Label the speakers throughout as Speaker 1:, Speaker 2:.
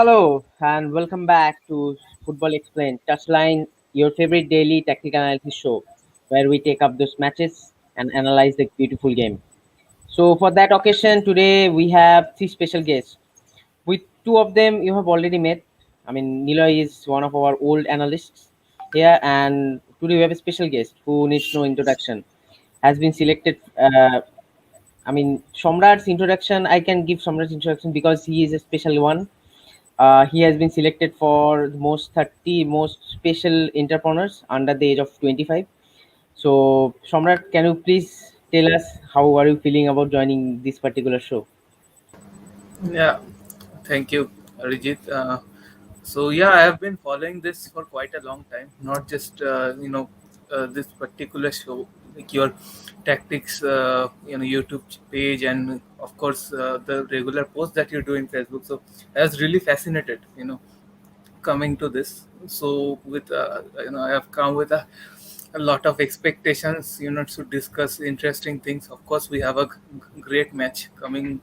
Speaker 1: Hello and welcome back to Football Explained Touchline, your favorite daily tactical analysis show, where we take up those matches and analyze the beautiful game. So, for that occasion, today we have three special guests. With two of them, you have already met. I mean, Niloy is one of our old analysts here, and today we have a special guest who needs no introduction. Has been selected. Somrat's introduction. I can give Somrat's introduction because he is a special one. He has been selected for the most 30 most special entrepreneurs under the age of 25. So, Somrat, can you please tell us how are you feeling about joining this particular show?
Speaker 2: Yeah, thank you, Arijit. I have been following this for quite a long time. Not just this particular show, like your tactics, YouTube page, and of course the regular posts that you do in Facebook. So I was really fascinated, coming to this. So with I have come with a lot of expectations, to discuss interesting things. Of course, we have a great match coming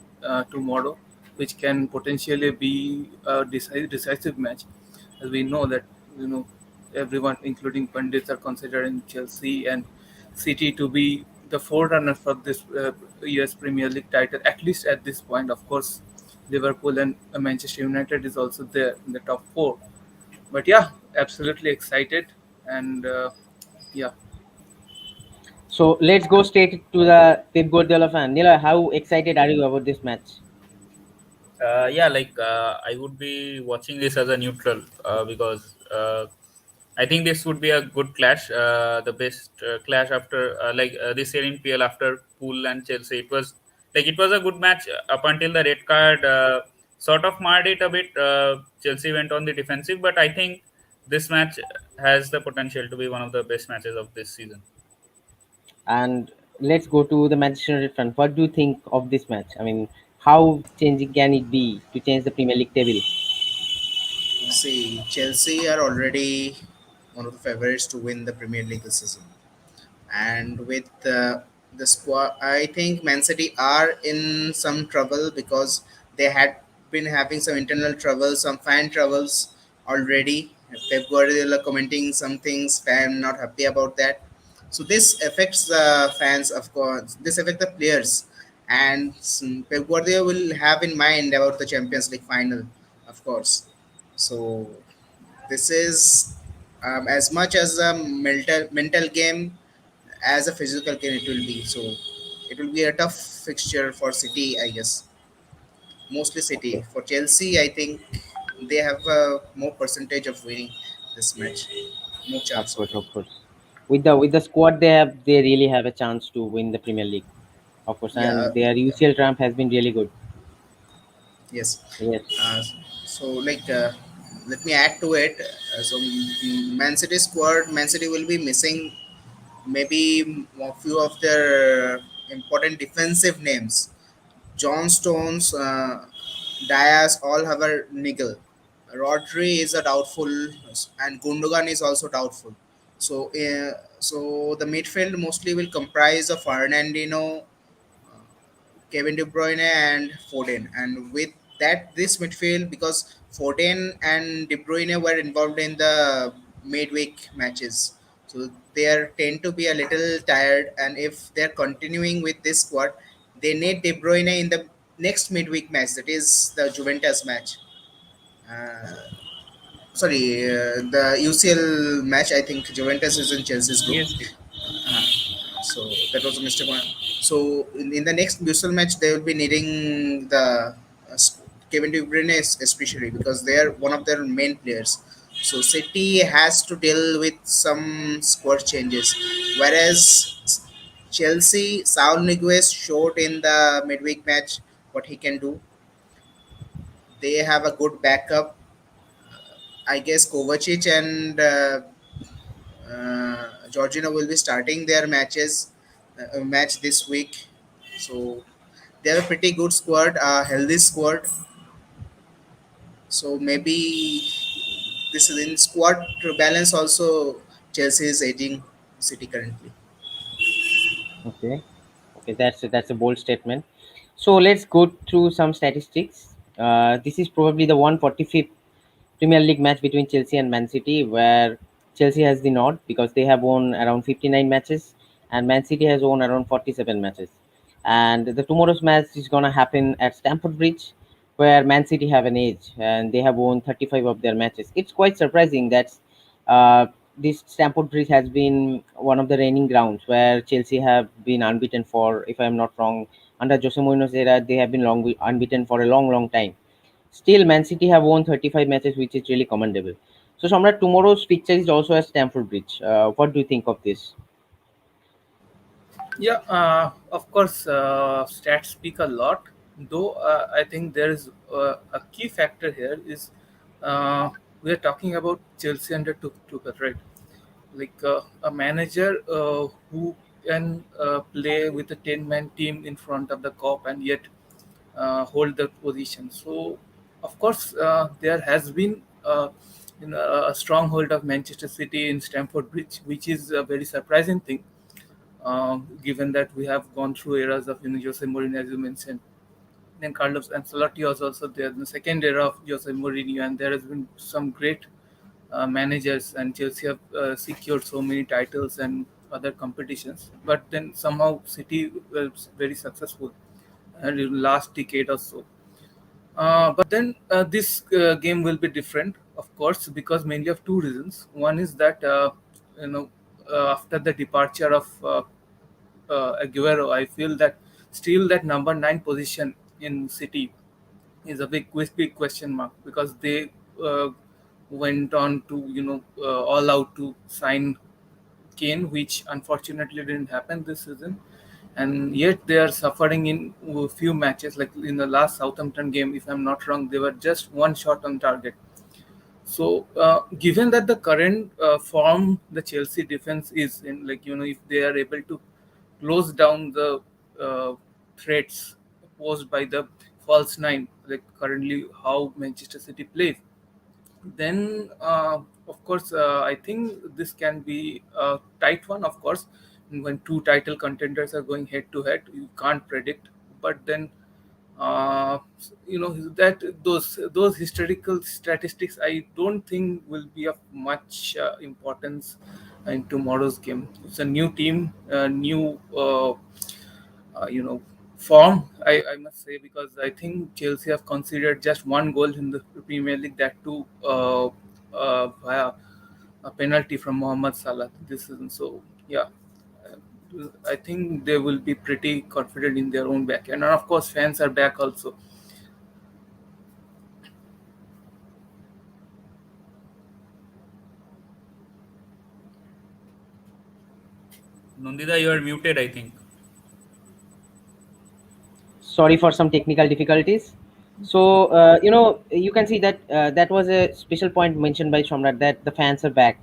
Speaker 2: tomorrow, which can potentially be a decisive match, as we know that you know everyone, including pundits, are considering Chelsea and City to be the forerunner for this US Premier League title, at least at this point. Of course, Liverpool and Manchester United is also there in the top four. But yeah, absolutely excited, and yeah.
Speaker 1: So, let's go straight to the Pep Guardiola fan. Nila, how excited are you about this match?
Speaker 3: I would be watching this as a neutral because I think this would be a good clash, the best clash after this year in PL after Pool and Chelsea. It was a good match up until the red card sort of marred it a bit. Chelsea went on the defensive, but I think this match has the potential to be one of the best matches of this season.
Speaker 1: And let's go to the Manchester United fan. What do you think of this match? I mean, how changing can it be to change the Premier League table?
Speaker 4: See, Chelsea are already one of the favorites to win the Premier League this season, and with the squad, I think Man City are in some trouble because they had been having some internal troubles, some fan troubles already. Pep Guardiola commenting some things, fan not happy about that. So this affects the fans, of course. This affects the players, and Pep Guardiola will have in mind about the Champions League final, of course. So this is as much as a mental game as a physical game it will be. So it will be a tough fixture for City, I guess. Mostly City.
Speaker 1: Okay,
Speaker 4: For Chelsea, I think they have a more percentage of winning this match. More
Speaker 1: of
Speaker 4: chance of
Speaker 1: course,
Speaker 4: winning.
Speaker 1: of course. With the squad they have, they really have a chance to win the Premier League. Of course,
Speaker 4: Yeah,
Speaker 1: and their
Speaker 4: yeah.
Speaker 1: UCL triumph has been really good.
Speaker 4: Yes.
Speaker 1: Yes,
Speaker 4: Uh, Let me add to it. Man City squad, Man City will be missing maybe a few of their important defensive names. John Stones, Diaz all have a niggle. Rodri is a doubtful, and Gundogan is also doubtful. So the midfield mostly will comprise of Fernandinho, Kevin De Bruyne, and Foden. And with that, this midfield, because Foden and De Bruyne were involved in the midweek matches, so they are tend to be a little tired. And if they're continuing with this squad, they need De Bruyne in the next midweek match. That is the Juventus match. Uh, the UCL match. I think Juventus is in Chelsea's group.
Speaker 3: Yes.
Speaker 4: So that was a mistake one. So in the next Brussels match, they will be needing the Kevin De Bruyne especially because they are one of their main players. So City has to deal with some squad changes, whereas Chelsea, Saul Niguez showed in the midweek match what he can do. They have a good backup. I guess Kovacic and Georgina will be starting their match this week. So they have a pretty good squad, a healthy squad. So maybe this is in squad to balance also. Chelsea is edging City currently.
Speaker 1: okay, okay. That's a bold statement. So let's go through some statistics. This is probably the 145th Premier League match between Chelsea and Man City, where Chelsea has the nod because they have won around 59 matches and Man City has won around 47 matches. And the tomorrow's match is gonna happen at Stamford Bridge, where Man City have an edge and they have won 35 of their matches. It's quite surprising that uh, this Stamford Bridge has been one of the reigning grounds where Chelsea have been unbeaten for, if I'm not wrong, under Jose Mourinho's era, they have been unbeaten for a long, long time. Still, Man City have won 35 matches, which is really commendable. So, Samrat, tomorrow's fixture is also at Stamford Bridge. What do you think of this?
Speaker 2: Yeah, of course, stats speak a lot. Though I think there is a key factor here is we are talking about Chelsea under Tuchel, right? Like a manager who can play with a 10-man team in front of the cop and yet hold the position. So, of course, there has been a stronghold of Manchester City in Stamford Bridge, which is a very surprising thing, given that we have gone through eras of Jose Mourinho, as you mentioned. Then Carlos Ancelotti was also there in the second era of Jose Mourinho, and there has been some great managers, and Chelsea have secured so many titles and other competitions. But then somehow City was very successful in the last decade or so. But then this game will be different, of course, because mainly of two reasons. One is that you know after the departure of Aguero, I feel that still that number nine position in City is a big question mark because they went on to all out to sign Kane, which unfortunately didn't happen this season, and yet they are suffering in a few matches. Like in the last Southampton game, if I'm not wrong, they were just one shot on target. So, given that the current form the Chelsea defense is in, like if they are able to close down the uh, threats posed by the false nine, like currently how Manchester City plays, then of course I think this can be a tight one. Of course, when two title contenders are going head to head, you can't predict. But then uh, that those historical statistics I don't think will be of much importance in tomorrow's game. It's a new team, new form, I must say, because I think Chelsea have considered just one goal in the Premier League, that too via a penalty from Mohamed Salah this season. So yeah, I think they will be pretty confident in their own back, and of course fans are back also.
Speaker 3: Nandita, you are muted, I think.
Speaker 1: Sorry for some technical difficulties. So, you can see that that was a special point mentioned by Shomrat that the fans are back.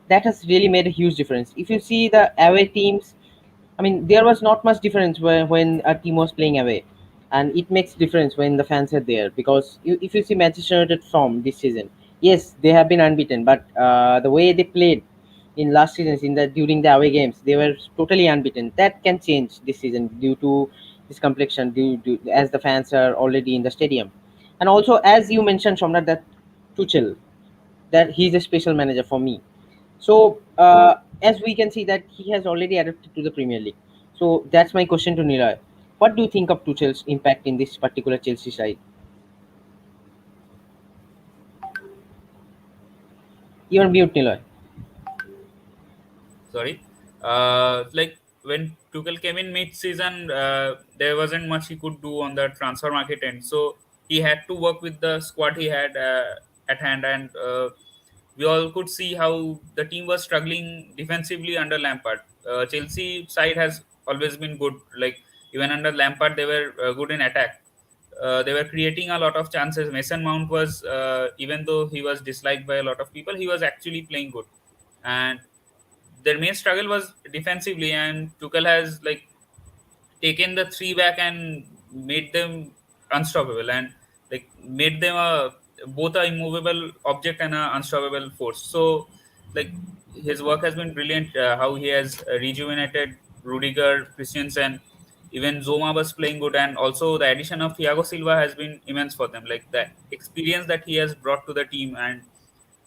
Speaker 1: That has really made a huge difference. If you see the away teams, I mean, there was not much difference when a team was playing away, and it makes difference when the fans are there because if you see Manchester United form this season, yes, they have been unbeaten, but the way they played in last seasons in the during the away games, they were totally unbeaten. That can change this season due to this complexion, as the fans are already in the stadium, and also as you mentioned, Somnath, that Tuchel, that he's a special manager for me. So, as we can see that he has already adapted to the Premier League. So that's my question to Niloy. What do you think of Tuchel's impact in this particular Chelsea side? You're mute, Niloy.
Speaker 3: Sorry. Like when Tuchel came in mid-season, there wasn't much he could do on the transfer market end. So he had to work with the squad he had at hand, and we all could see how the team was struggling defensively under Lampard. Chelsea side has always been good. Like even under Lampard, they were good in attack. They were creating a lot of chances. Mason Mount was, even though he was disliked by a lot of people, he was actually playing good. And their main struggle was defensively, and Tuchel has like taken the three back and made them unstoppable, and like made them a both a immovable object and a unstoppable force. So like his work has been brilliant. How he has rejuvenated Rudiger, Christensen, Even Zoma was playing good, and also the addition of Thiago Silva has been immense for them. Like the experience that he has brought to the team and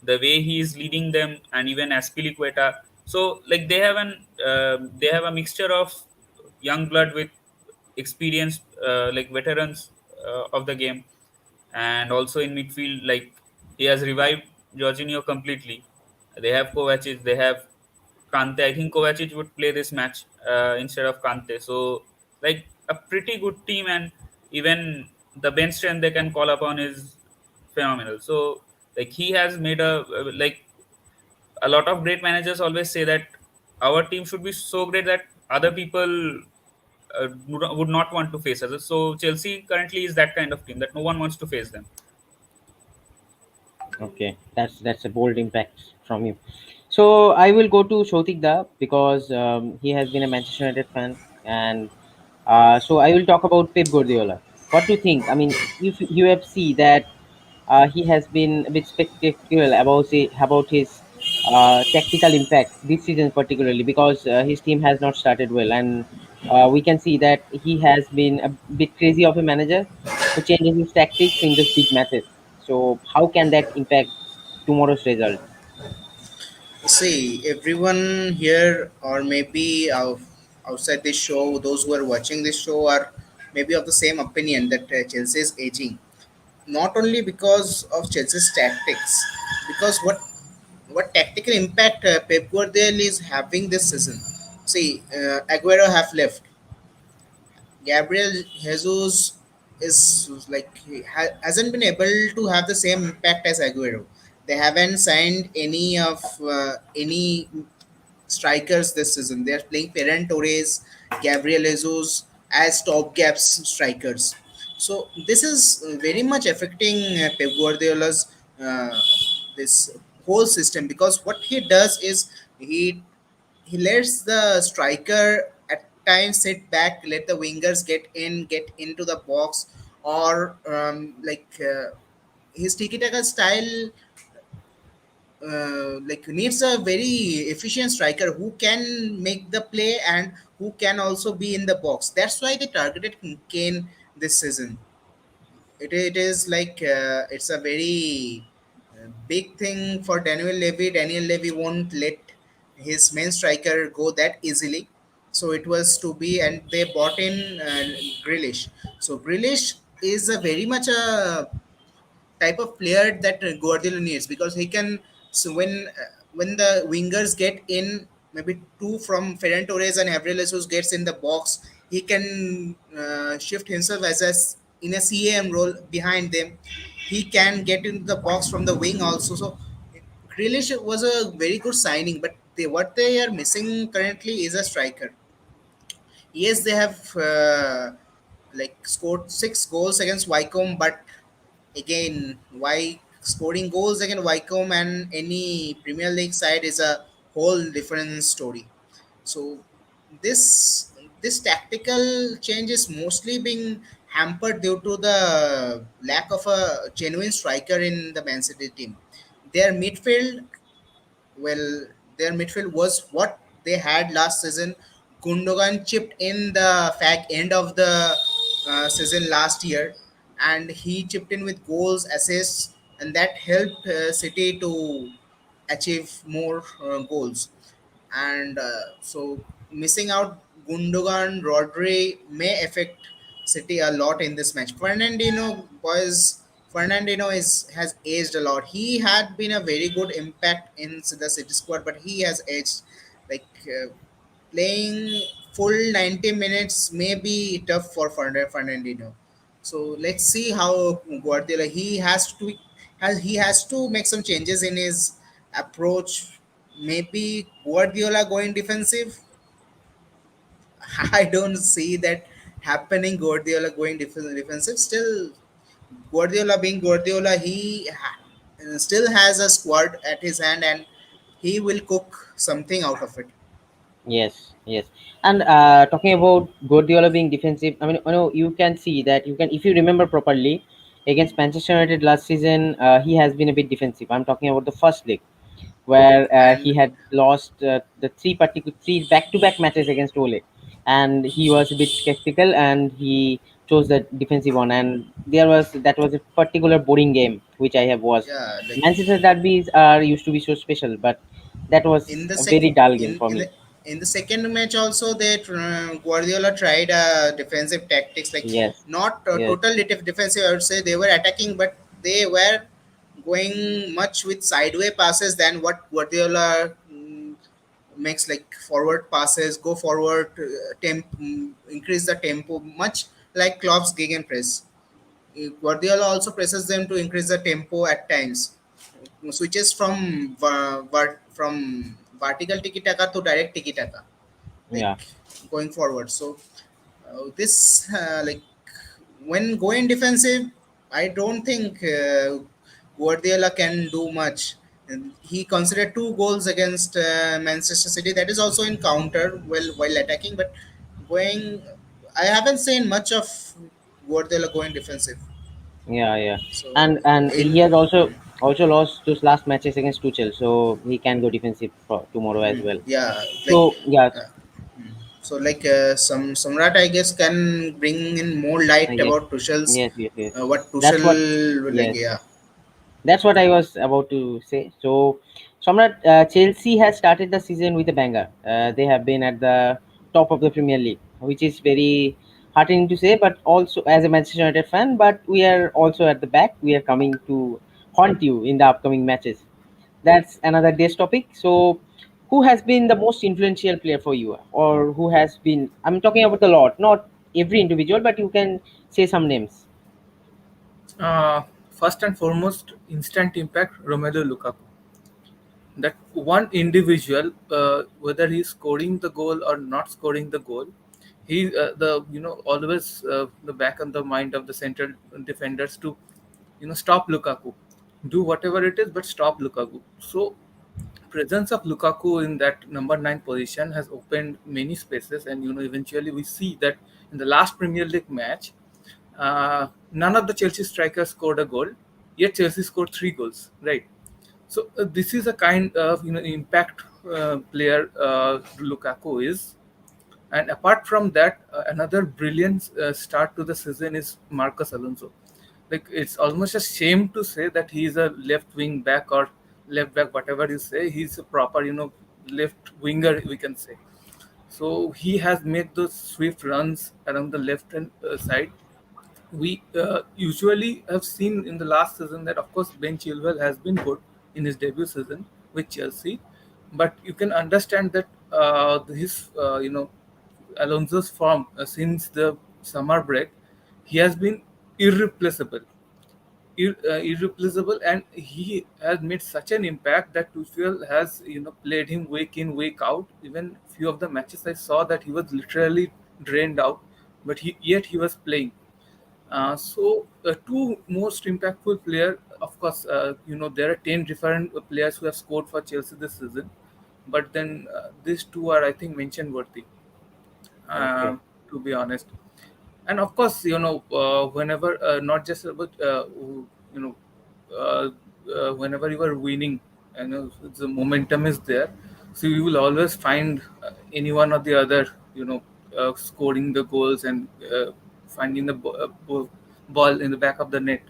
Speaker 3: the way he is leading them, and even Aspilicueta. So like they have a mixture of young blood with experienced like veterans of the game, and also in midfield, like he has revived Jorginho completely. They have Kovacic, they have Kante. I think Kovacic would play this match instead of Kante. So like a pretty good team, and even the bench strength they can call upon is phenomenal. So like he has made a lot of great managers always say that our team should be so great that other people would not want to face us. So Chelsea currently is that kind of team that no one wants to face them.
Speaker 1: Okay, that's a bold impact from you. So I will go to Shotikda because he has been a Manchester United fan, and so I will talk about Pep Guardiola. What do you think? I mean, if you have see that he has been a bit spectacular about his tactical impact this season, particularly because his team has not started well, and we can see that he has been a bit crazy of a manager who changes his tactics in those big matches. So how can that impact tomorrow's result?
Speaker 4: See, everyone here, or maybe outside this show, those who are watching this show are maybe of the same opinion that Chelsea is aging. Not only because of Chelsea's tactics, because what tactical impact Pep Guardiola is having this season. See, Aguero have left. Gabriel Jesus is like hasn't been able to have the same impact as Aguero. They haven't signed any strikers this season. They are playing Ferran Torres, Gabriel Jesus as top gaps strikers. So this is very much affecting Pep Guardiola's this whole system, because what he does is he lets the striker at times sit back, let the wingers get into the box, or his tiki taka style like needs a very efficient striker who can make the play and who can also be in the box. That's why they targeted Kane this season. It is like it's a very big thing for Daniel Levy. Daniel Levy won't let his main striker go that easily. So it was to be, and they bought in Grealish. So Grealish is a very much a type of player that Guardiola needs, because he can. So when the wingers get in, maybe two from Ferran Torres and Gabriel Jesus gets in the box, he can shift himself in a CAM role behind them. He can get into the box from the wing also. So Grealish was a very good signing, but what they are missing currently is a striker. Yes, they have like scored 6 goals against Wycombe, but again, why scoring goals against Wycombe and any Premier League side is a whole different story. So this this tactical change is mostly being hampered due to the lack of a genuine striker in the Man City team. Their midfield, well, their midfield was what they had last season. Gundogan chipped in the fact end of the season last year, and he chipped in with goals, assists, and that helped City to achieve more goals. And so missing out Gundogan, Rodri may affect City a lot in this match. Fernandino is has aged a lot. He had been a very good impact in the City squad, but he has aged. Like playing full 90 minutes may be tough for Fernandino. So let's see how Guardiola he has to make some changes in his approach. Maybe Guardiola going defensive. I don't see that happening. Guardiola going defensive. Still, Guardiola being Guardiola, still has a squad at his hand, and he will cook something out of it.
Speaker 1: Yes, yes. And talking about Guardiola being defensive, I mean, you can see that you can, if you remember properly, against Manchester United last season, he has been a bit defensive. I'm talking about the first leg where
Speaker 4: And
Speaker 1: he had lost the three back-to-back matches against Ole. and he was a bit skeptical, and he chose the defensive one. And that was a particular boring game which I have watched.
Speaker 4: Yeah, like
Speaker 1: Manchester derbies are used to be so special, but that
Speaker 4: in
Speaker 1: was
Speaker 4: the
Speaker 1: a very dull game for me.
Speaker 4: in the second match also, Guardiola tried defensive tactics, like
Speaker 1: Yes,
Speaker 4: not
Speaker 1: yes,
Speaker 4: total defensive, I would say. They were attacking, but they were going much with sideway passes than what Guardiola makes, like forward passes, go forward, increase the tempo, much like Klopp's gegenpress. Guardiola also presses them to increase the tempo at times, switches from vertical tiki taka to direct tiki taka, like
Speaker 1: yeah,
Speaker 4: going forward. So this like when going defensive, I don't think Guardiola can do much. And he considered 2 goals against Manchester City. That is also in counter, while attacking, but going. I haven't seen much of Guardiola going defensive.
Speaker 1: yeah, yeah.
Speaker 4: So
Speaker 1: And he
Speaker 4: in
Speaker 1: has also lost those last matches against Tuchel, so he can go defensive for tomorrow as well.
Speaker 4: yeah, like
Speaker 1: So yeah,
Speaker 4: uh, some Samrat, I guess, can bring in more light
Speaker 1: yes,
Speaker 4: about Tuchel's
Speaker 1: yes, yes, yes.
Speaker 4: what
Speaker 1: That's what.
Speaker 4: Tuchel like.
Speaker 1: Yes,
Speaker 4: Yeah,
Speaker 1: that's what I was about to say. So, Samrat, Chelsea has started the season with a banger. They have been at the top of the Premier League, which is very heartening to say. But also, as a Manchester United fan, but we are also at the back. We are coming to haunt you in the upcoming matches. That's another day's topic. So, who has been the most influential player for you, or who has been? I'm talking about a lot, not every individual, but you can say some names.
Speaker 2: First and foremost, instant impact Romelu Lukaku. That one individual, whether he's scoring the goal or not scoring the goal, he the always the back of the mind of the central defenders to stop Lukaku, do whatever it is, but stop Lukaku. So presence of Lukaku in that number 9 position has opened many spaces, and eventually we see that in the last Premier League match, none of the Chelsea strikers scored a goal, yet Chelsea scored 3 goals, right? So this is a kind of impact player Lukaku is, and apart from that, another brilliant start to the season is Marcus Alonso. Like it's almost a shame to say that he's a left wing back or left back, whatever you say. He's a proper left winger, we can say. So he has made those swift runs around the left hand side. We usually have seen in the last season that, of course, Ben Chilwell has been good in his debut season with Chelsea, but you can understand that his Alonso's form since the summer break, he has been irreplaceable, irreplaceable, and he has made such an impact that Tuchel has played him week in week out. Even few of the matches I saw that he was literally drained out, but yet he was playing. Two most impactful player, of course, there are 10 different players who have scored for Chelsea this season, but then these two are, I think, mention worthy.
Speaker 1: Okay,
Speaker 2: To be honest, and of course, whenever not just about uh, whenever you are winning, the momentum is there, so you will always find any one or the other, scoring the goals and finding the ball in the back of the net.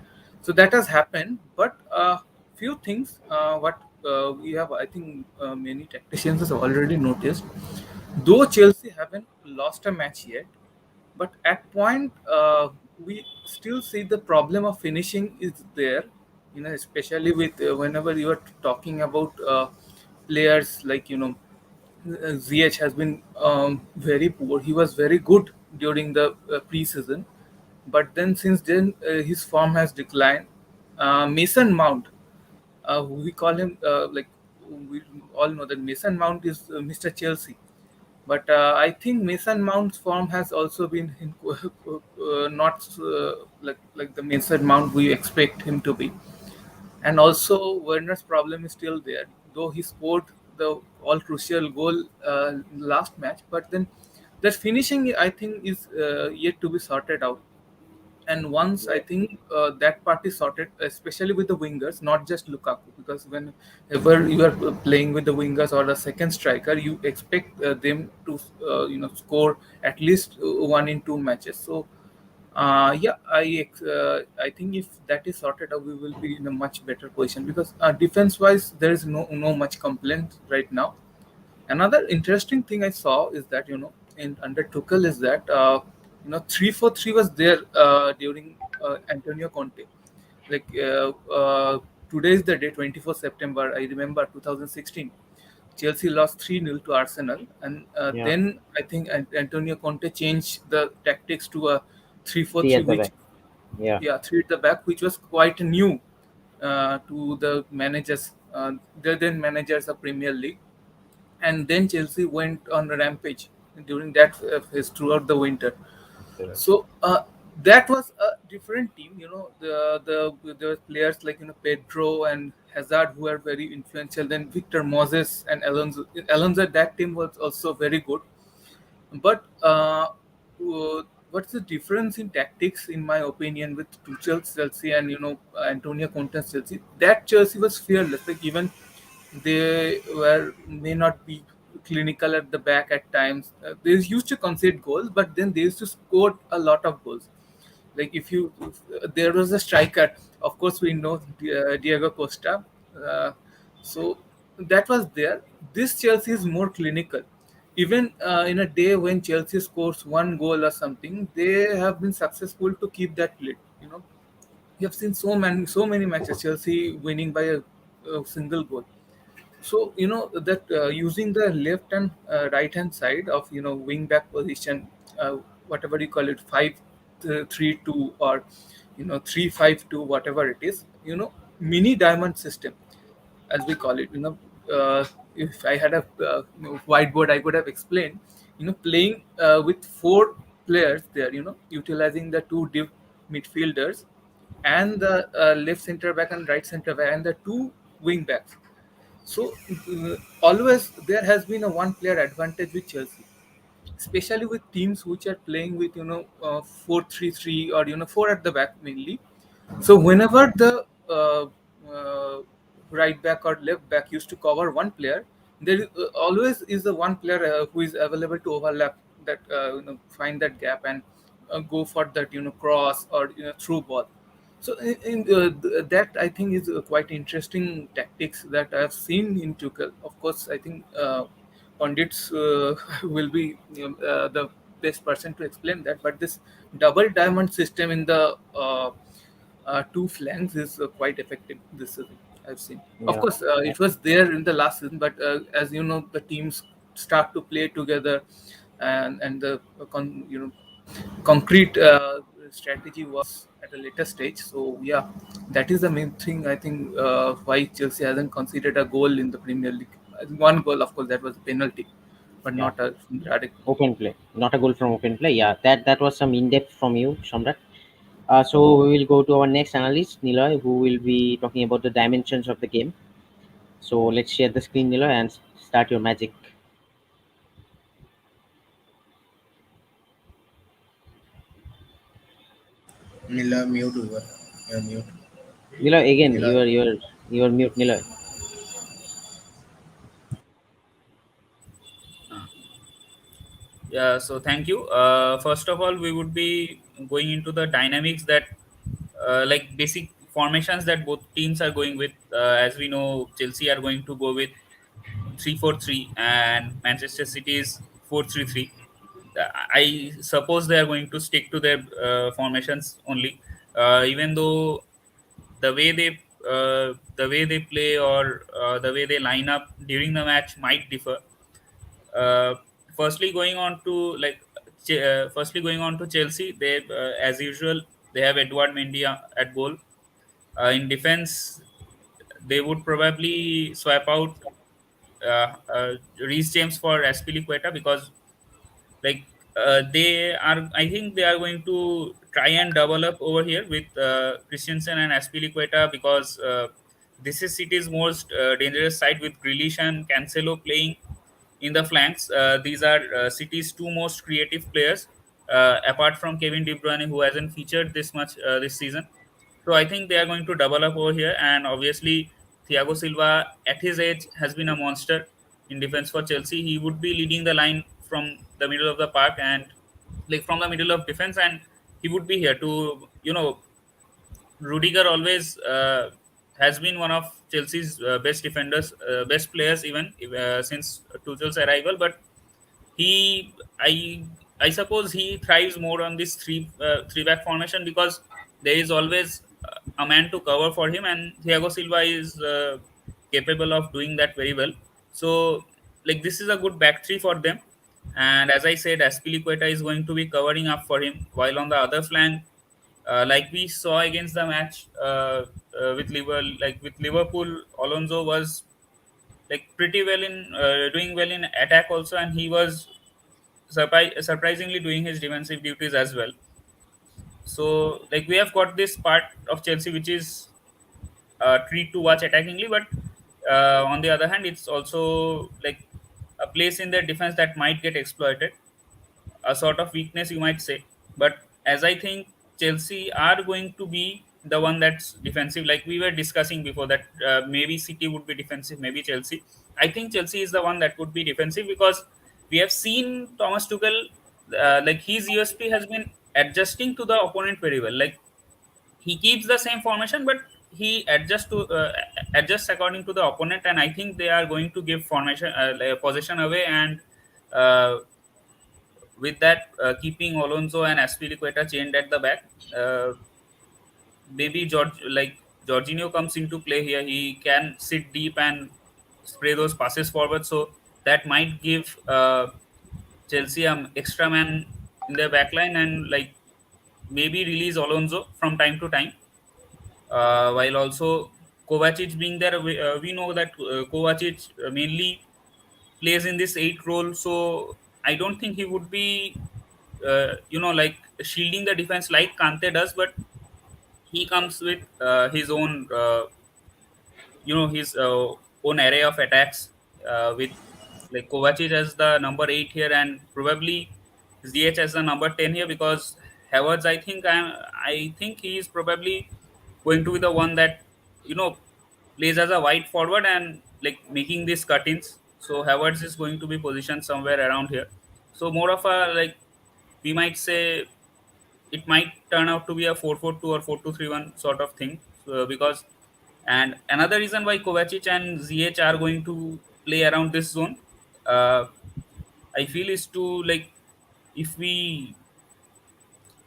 Speaker 2: So that has happened, but few things what we have, I think, many tacticians have already noticed. Though Chelsea haven't lost a match yet, but at point we still see the problem of finishing is there. Especially with whenever you are talking about players like Ziyech has been very poor. He was very good during the pre-season, but then since then his form has declined. Mason Mount, we call him like we all know that Mason Mount is Mr. Chelsea, but I think Mason Mount's form has also been not like the Mason Mount we expect him to be. And also Werner's problem is still there, though he scored the all crucial goal in the last match. But then that finishing, I think, is yet to be sorted out. And once I
Speaker 1: Yeah.
Speaker 2: think that part is sorted, especially with the wingers, not just Lukaku, because whenever you are playing with the wingers or the second striker, you expect them to score at least 1 in 2 matches. So yeah, I think if that is sorted out, we will be in a much better position, because defense wise there is no much complaint right now. Another interesting thing I saw is that, in under Tuchel, is that 3-4-3 was there during Antonio Conte. Like today is the day, 24th September. I remember 2016. Chelsea lost 3-0 to Arsenal, and
Speaker 1: Yeah.
Speaker 2: then I think Antonio Conte changed the tactics to a three four
Speaker 1: Three
Speaker 2: three,
Speaker 1: at the
Speaker 2: which,
Speaker 1: back. Yeah.
Speaker 2: yeah, three at the back, which was quite new to the managers, the then managers of Premier League. And then Chelsea went on a rampage during that phase throughout the winter.
Speaker 1: Correct.
Speaker 2: So that was a different team. The players like Pedro and Hazard, who are very influential. Then Victor Moses and Alonso. Alonso, that team was also very good. But what's the difference in tactics, in my opinion, with Tuchel's Chelsea and Antonio Conte's Chelsea? That Chelsea was fearless. Like, even they were may not be clinical at the back at times. They used to concede goals, but then they used to score a lot of goals. Like, if there was a striker, of course we know Diego Costa. Uh, so that was there. This Chelsea is more clinical. Even in a day when Chelsea scores one goal or something, they have been successful to keep that lead. You have seen so many matches Chelsea winning by a single goal. So that using the left and right hand side of wing back position, whatever you call it, 5-3-2, or 3-5-2, whatever it is, mini diamond system, as we call it. If I had a whiteboard, I could have explained. Playing with four players there. Utilizing the two deep midfielders, and the left center back and right center back, and the two wing backs. So always there has been a one player advantage with Chelsea, especially with teams which are playing with 4-3-3, or four at the back mainly. So whenever the right back or left back used to cover one player, there always is the one player who is available to overlap that, find that gap, and go for that cross, or through ball. So that, I think, is quite interesting tactics that I have seen in Tuchel. Of course, I think pundits will be the best person to explain that. But this double diamond system in the two flanks is quite effective this season, I've seen. Of
Speaker 1: Yeah.
Speaker 2: course, it was there in the last season, but as you know, the teams start to play together, and the concrete strategy was at a later stage. So yeah, that is the main thing, I think, why Chelsea hasn't conceded a goal in the Premier League. One goal, of course, that was a penalty, but
Speaker 1: Yeah.
Speaker 2: not a radical.
Speaker 1: Open play, not a goal from open play. Yeah, that was some in depth from you, Samrat. So we will go to our next analyst, Niloy, who will be talking about the dimensions of the game. So let's share the screen, Niloy, and start your magic.
Speaker 4: Nila, mute over. You're mute.
Speaker 1: Niloy, again,
Speaker 4: Nila.
Speaker 1: you are mute, Niloy.
Speaker 3: Yeah, so thank you. First of all, we would be going into the dynamics that, like basic formations that both teams are going with. As we know, Chelsea are going to go with 3-4-3, and Manchester City is 4-3-3. I suppose they are going to stick to their formations only, even though the way they play, or the way they line up during the match might differ. Uh, firstly going on to Chelsea, they, as usual, they have Edward Mendy at goal. In defense, they would probably swap out Reece James for Aspilicueta, because like they are I think they are going to try and double up over here with Christensen and Aspilicueta, because this is City's most dangerous side, with Grealish and Cancelo playing in the flanks. These are City's two most creative players. apart from Kevin De Bruyne, who hasn't featured this much this season. So I think they are going to double up over here, and obviously Thiago Silva at his age has been a monster in defense for Chelsea. He would be leading the line from the middle of the park and like from the middle of defense, and he would be here to Rudiger always has been one of Chelsea's best defenders, best players even since Tuchel's arrival. But he, I suppose he thrives more on this three back formation because there is always a man to cover for him, and Thiago Silva is capable of doing that very well. So like this is a good back three for them. And as I said, Aspilicueta is going to be covering up for him, while on the other flank, like we saw against the match with Liverpool, Alonso was like pretty well in doing well in attack also, and he was surprisingly doing his defensive duties as well. So like we have got this part of Chelsea which is a treat to watch attackingly, but on the other hand, it's also like a place in their defense that might get exploited, a sort of weakness you might say. But as I think Chelsea are going to be the one that's defensive, like we were discussing before, that maybe City would be defensive, maybe Chelsea. I think Chelsea is the one that would be defensive because we have seen Thomas Tuchel, like his USP has been adjusting to the opponent very well. Like he keeps the same formation, but he adjusts according to the opponent, and I think they are going to give formation like, possession away, and uh, with that, keeping Alonso and Aspilicueta chained at the back, maybe Jorginho comes into play here. He can sit deep and spray those passes forward. So that might give Chelsea extra man in their backline, and like maybe release Alonso from time to time. While also Kovacic being there, we know that Kovacic mainly plays in this eight role. So I don't think he would be like shielding the defense like Kante does, but he comes with his own his own array of attacks with like Kovacic as the number 8 here, and probably ZH as the number 10 here, because Havertz, I think he is probably going to be the one that plays as a wide forward and like making these cut-ins. So Havertz is going to be positioned somewhere around here. So more of a like, we might say it might turn out to be a 4-4-2 or 4-2-3-1 sort of thing. So, because and another reason why Kovacic and ZH are going to play around this zone, uh, I feel, is to like, if we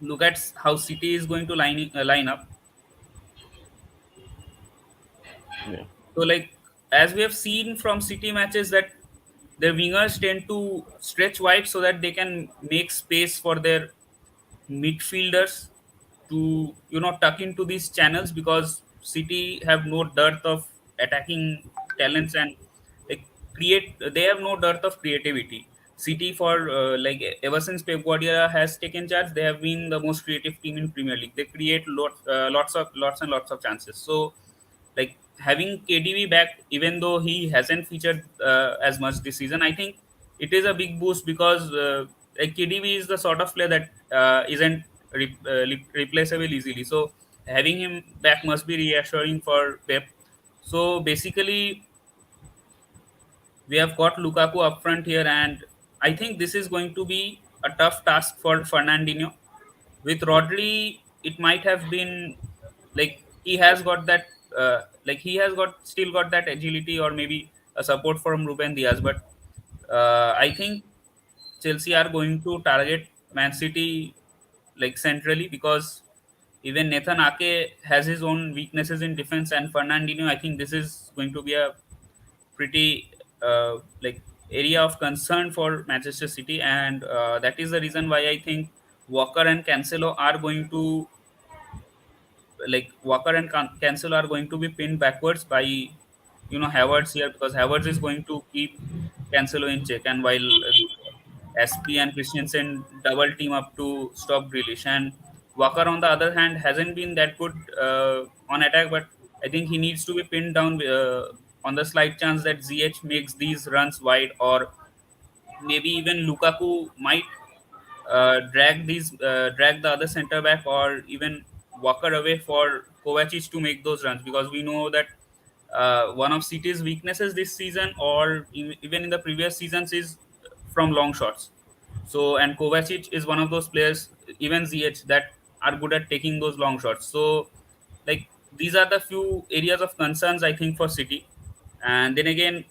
Speaker 3: look at how City is going to line up.
Speaker 1: Yeah.
Speaker 3: So like as we have seen from City matches that their wingers tend to stretch wide so that they can make space for their midfielders to tuck into these channels, because City have no dearth of attacking talents, and like they have no dearth of creativity. City, for like ever since Pep Guardiola has taken charge, they have been the most creative team in Premier League. They create lots and lots of chances. So like having KDB back, even though he hasn't featured as much this season, I think it is a big boost, because like KDB is the sort of player that isn't replaceable easily. So having him back must be reassuring for Pep. So basically, we have got Lukaku up front here, and I think this is going to be a tough task for Fernandinho. With Rodri, it might have been like he has got that, he has got still got that agility, or maybe a support from Ruben Diaz. But I think Chelsea are going to target Man City like centrally, because even Nathan Ake has his own weaknesses in defense, and Fernandinho, I think this is going to be a pretty like area of concern for Manchester City, and that is the reason why I think Walker and Cancelo are going to Cancelo are going to be pinned backwards by Havertz here, because Havertz is going to keep Cancelo in check, and while SP and Christensen double team up to stop Grealish, and Walker on the other hand hasn't been that good on attack, but I think he needs to be pinned down on the slight chance that ZH makes these runs wide, or maybe even Lukaku might drag the other center back or even Walker away for Kovacic to make those runs, because we know that one of City's weaknesses this season or even in the previous seasons is from long shots. So, and Kovacic is one of those players, even ZH, that are good at taking those long shots. So, like, these are the few areas of concerns I think for City. And then again,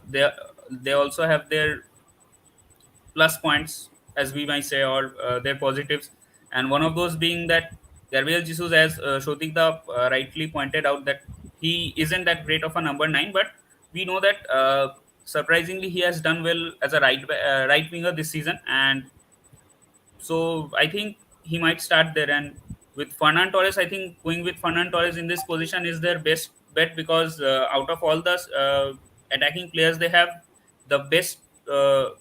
Speaker 3: they also have their plus points, as we might say, or their positives. And one of those being that Gabriel Jesus, as Shotika rightly pointed out, that he isn't that great of a number nine, but we know that surprisingly he has done well as a right winger this season, and so I think he might start there. And with Fernan Torres, I think going with Fernan Torres in this position is their best bet, because out of all the attacking players they have, the best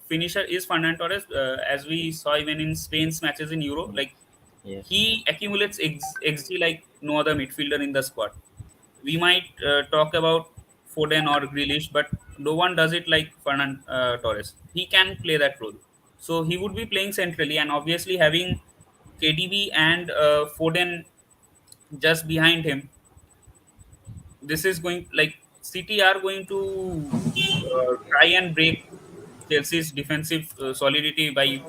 Speaker 3: finisher is Fernan Torres. As we saw even in Spain's matches in Euro,
Speaker 1: Mm.
Speaker 3: like
Speaker 1: Yes.
Speaker 3: he accumulates XG like no other midfielder in the squad. We might talk about Foden or Grealish, but no one does it like Fernan Torres. He can play that role. So he would be playing centrally, and obviously having KDB and Foden just behind him, this is going like City are going to try and break Chelsea's defensive solidity by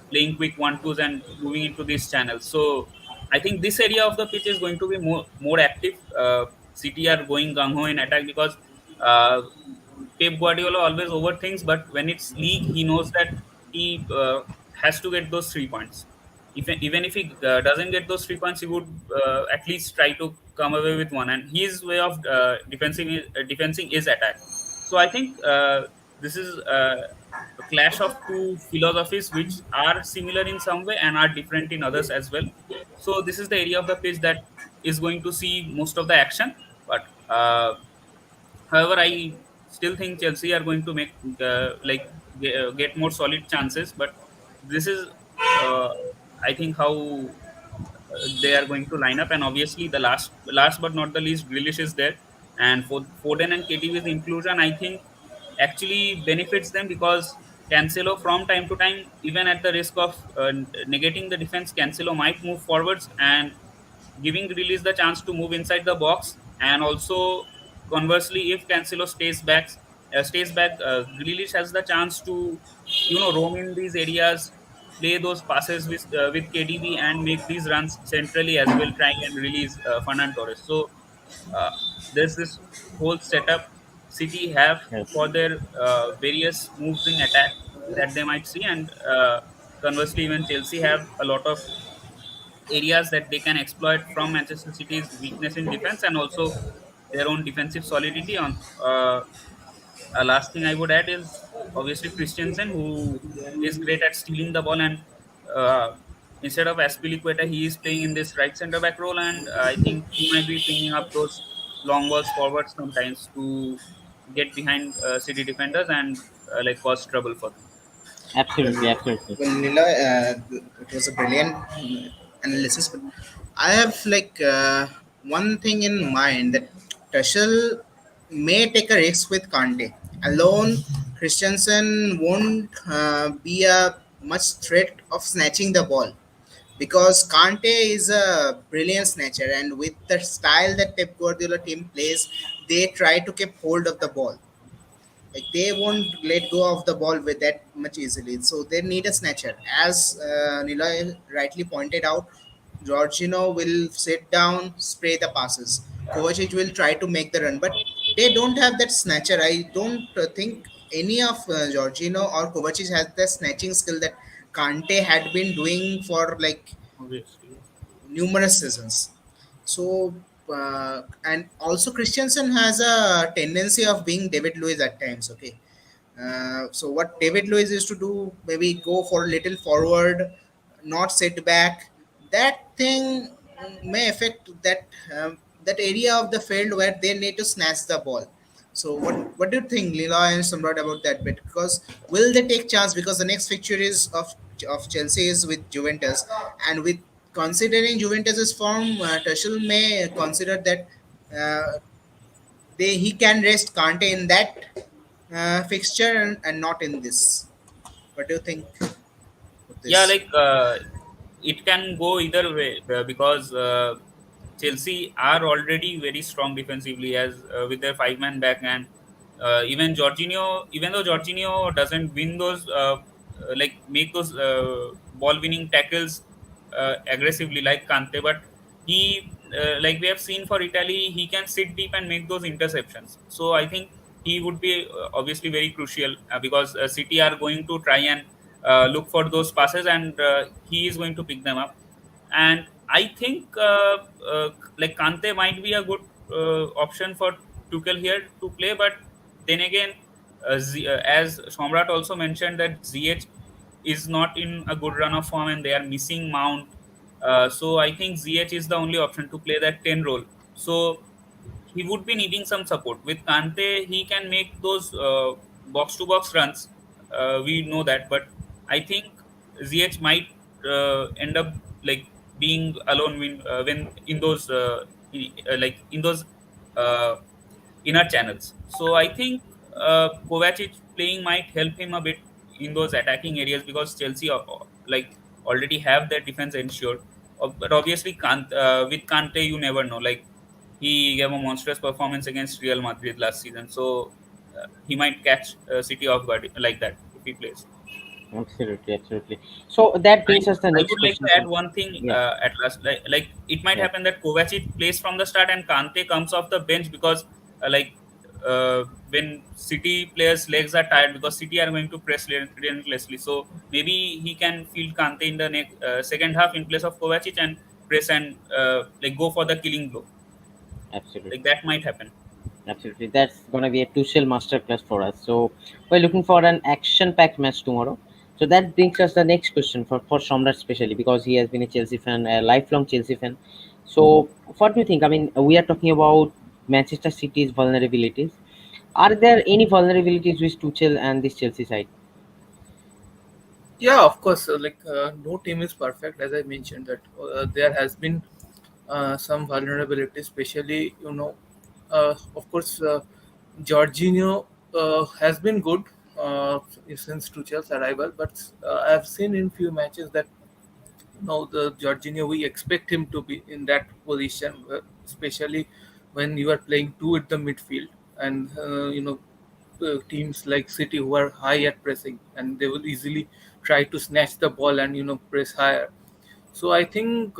Speaker 3: playing quick one twos and moving into these channels. So I think this area of the pitch is going to be more active. City are going gung ho in attack, because uh, Pep Guardiola always overthinks, but when it's league, he knows that he has to get those 3 points. Even if he doesn't get those 3 points, he would at least try to come away with one. And his way of defending is attack. So I think this is a clash of two philosophies which are similar in some way and are different in others as well. So this is the area of the pitch that is going to see most of the action. But however, I still think Chelsea are going to make get more solid chances. But this is, uh, I think, how they are going to line up. And obviously, the last but not the least, Grealish is there, and for Foden and KTV's inclusion, I think actually benefits them, because Cancelo from time to time, even at the risk of negating the defense, Cancelo might move forwards and giving Grealish the chance to move inside the box. And also conversely, if Cancelo stays back, Grealish has the chance to roam in these areas, play those passes with KDB and make these runs centrally as well, try and release Fernan Torres. So uh, there's this whole setup City have
Speaker 1: Yes.
Speaker 3: for their various moves in attack that they might see, and conversely, even Chelsea have a lot of areas that they can exploit from Manchester City's weakness in defense, and also their own defensive solidity. On last thing I would add is obviously Christensen, who is great at stealing the ball, and instead of Aspilicueta, he is playing in this right center back role, and I think he might be picking up those long balls forward sometimes to get behind City defenders and like cause trouble for them.
Speaker 1: Absolutely,
Speaker 4: Well,
Speaker 1: absolutely.
Speaker 4: Nila, it was a brilliant analysis. But I have one thing in mind that Tuchel may take a risk with Kante. Alone, Christensen won't be a much threat of snatching the ball, because Kante is a brilliant snatcher, and with the style that Pep Guardiola team plays, they try to keep hold of the ball. Like they won't let go of the ball with that much easily. So they need a snatcher. As Niloy rightly pointed out, Jorginho will sit down, spray the passes. Kovacic will try to make the run, but they don't have that snatcher. I don't think any of Jorginho or Kovacic has the snatching skill that Kante had been doing for like
Speaker 3: Obviously,
Speaker 4: numerous seasons. So, and also Christensen has a tendency of being David Luiz at times. Okay, so what David Luiz used to do, maybe go for a little forward, not sit back. That thing may affect that area of the field where they need to snatch the ball. So what do you think, Lila and Samrat, about that bit? Because will they take chance? Because the next fixture is of Chelsea is with Juventus, and with considering Juventus's form, Tuchel may consider that uh, he can rest Kante in that fixture and not in this. What do you think?
Speaker 3: Yeah,
Speaker 4: this?
Speaker 3: it can go either way because Chelsea are already very strong defensively as with their five-man back, and even Jorginho, even though Jorginho doesn't win those make those ball-winning tackles aggressively like Kante, but he like we have seen for Italy, he can sit deep and make those interceptions. So I think he would be obviously very crucial because City are going to try and look for those passes, and he is going to pick them up. And I think Kante might be a good option for Tuchel here to play, but then again, as Somrat also mentioned that ZH is not in a good run of form and they are missing Mount. So I think ZH is the only option to play that 10 role. So he would be needing some support. With Kante, he can make those box to box runs. We know that, but I think ZH might end up like being alone when in those in those uh, inner channels. So I think Kovacic playing might help him a bit in those attacking areas because Chelsea already have their defense ensured. But obviously, with Kante, you never know. Like he gave a monstrous performance against Real Madrid last season, so he might catch City off guard like that if he plays.
Speaker 1: Absolutely, absolutely. So that brings
Speaker 3: And
Speaker 1: us the
Speaker 3: I
Speaker 1: next
Speaker 3: would like
Speaker 1: question.
Speaker 3: to add one thing
Speaker 1: Yeah,
Speaker 3: at last. Like it might
Speaker 1: yeah,
Speaker 3: happen that Kovacic plays from the start and Kante comes off the bench because when City players' legs are tired because City are going to press relentlessly. So maybe he can field Kante in the second half in place of Kovacic and press and go for the killing blow. Like
Speaker 1: absolutely.
Speaker 3: that might happen.
Speaker 1: Absolutely, that's gonna be a Tuchel masterclass for us. So we're looking for an action-packed match tomorrow. So that brings us the next question for Somrat, especially because he has been a Chelsea fan, a lifelong Chelsea fan. So what do you think? I mean, we are talking about Manchester City's vulnerabilities. Are there any vulnerabilities with Tuchel and this Chelsea side?
Speaker 2: Yeah, of course. No team is perfect, as I mentioned. That there has been some vulnerability, especially of course, Jorginho has been good since Tuchel's arrival, but I've seen in few matches that the Jorginho, we expect him to be in that position, especially when you are playing two at the midfield, and teams like City who are high at pressing, and they will easily try to snatch the ball and press higher. So I think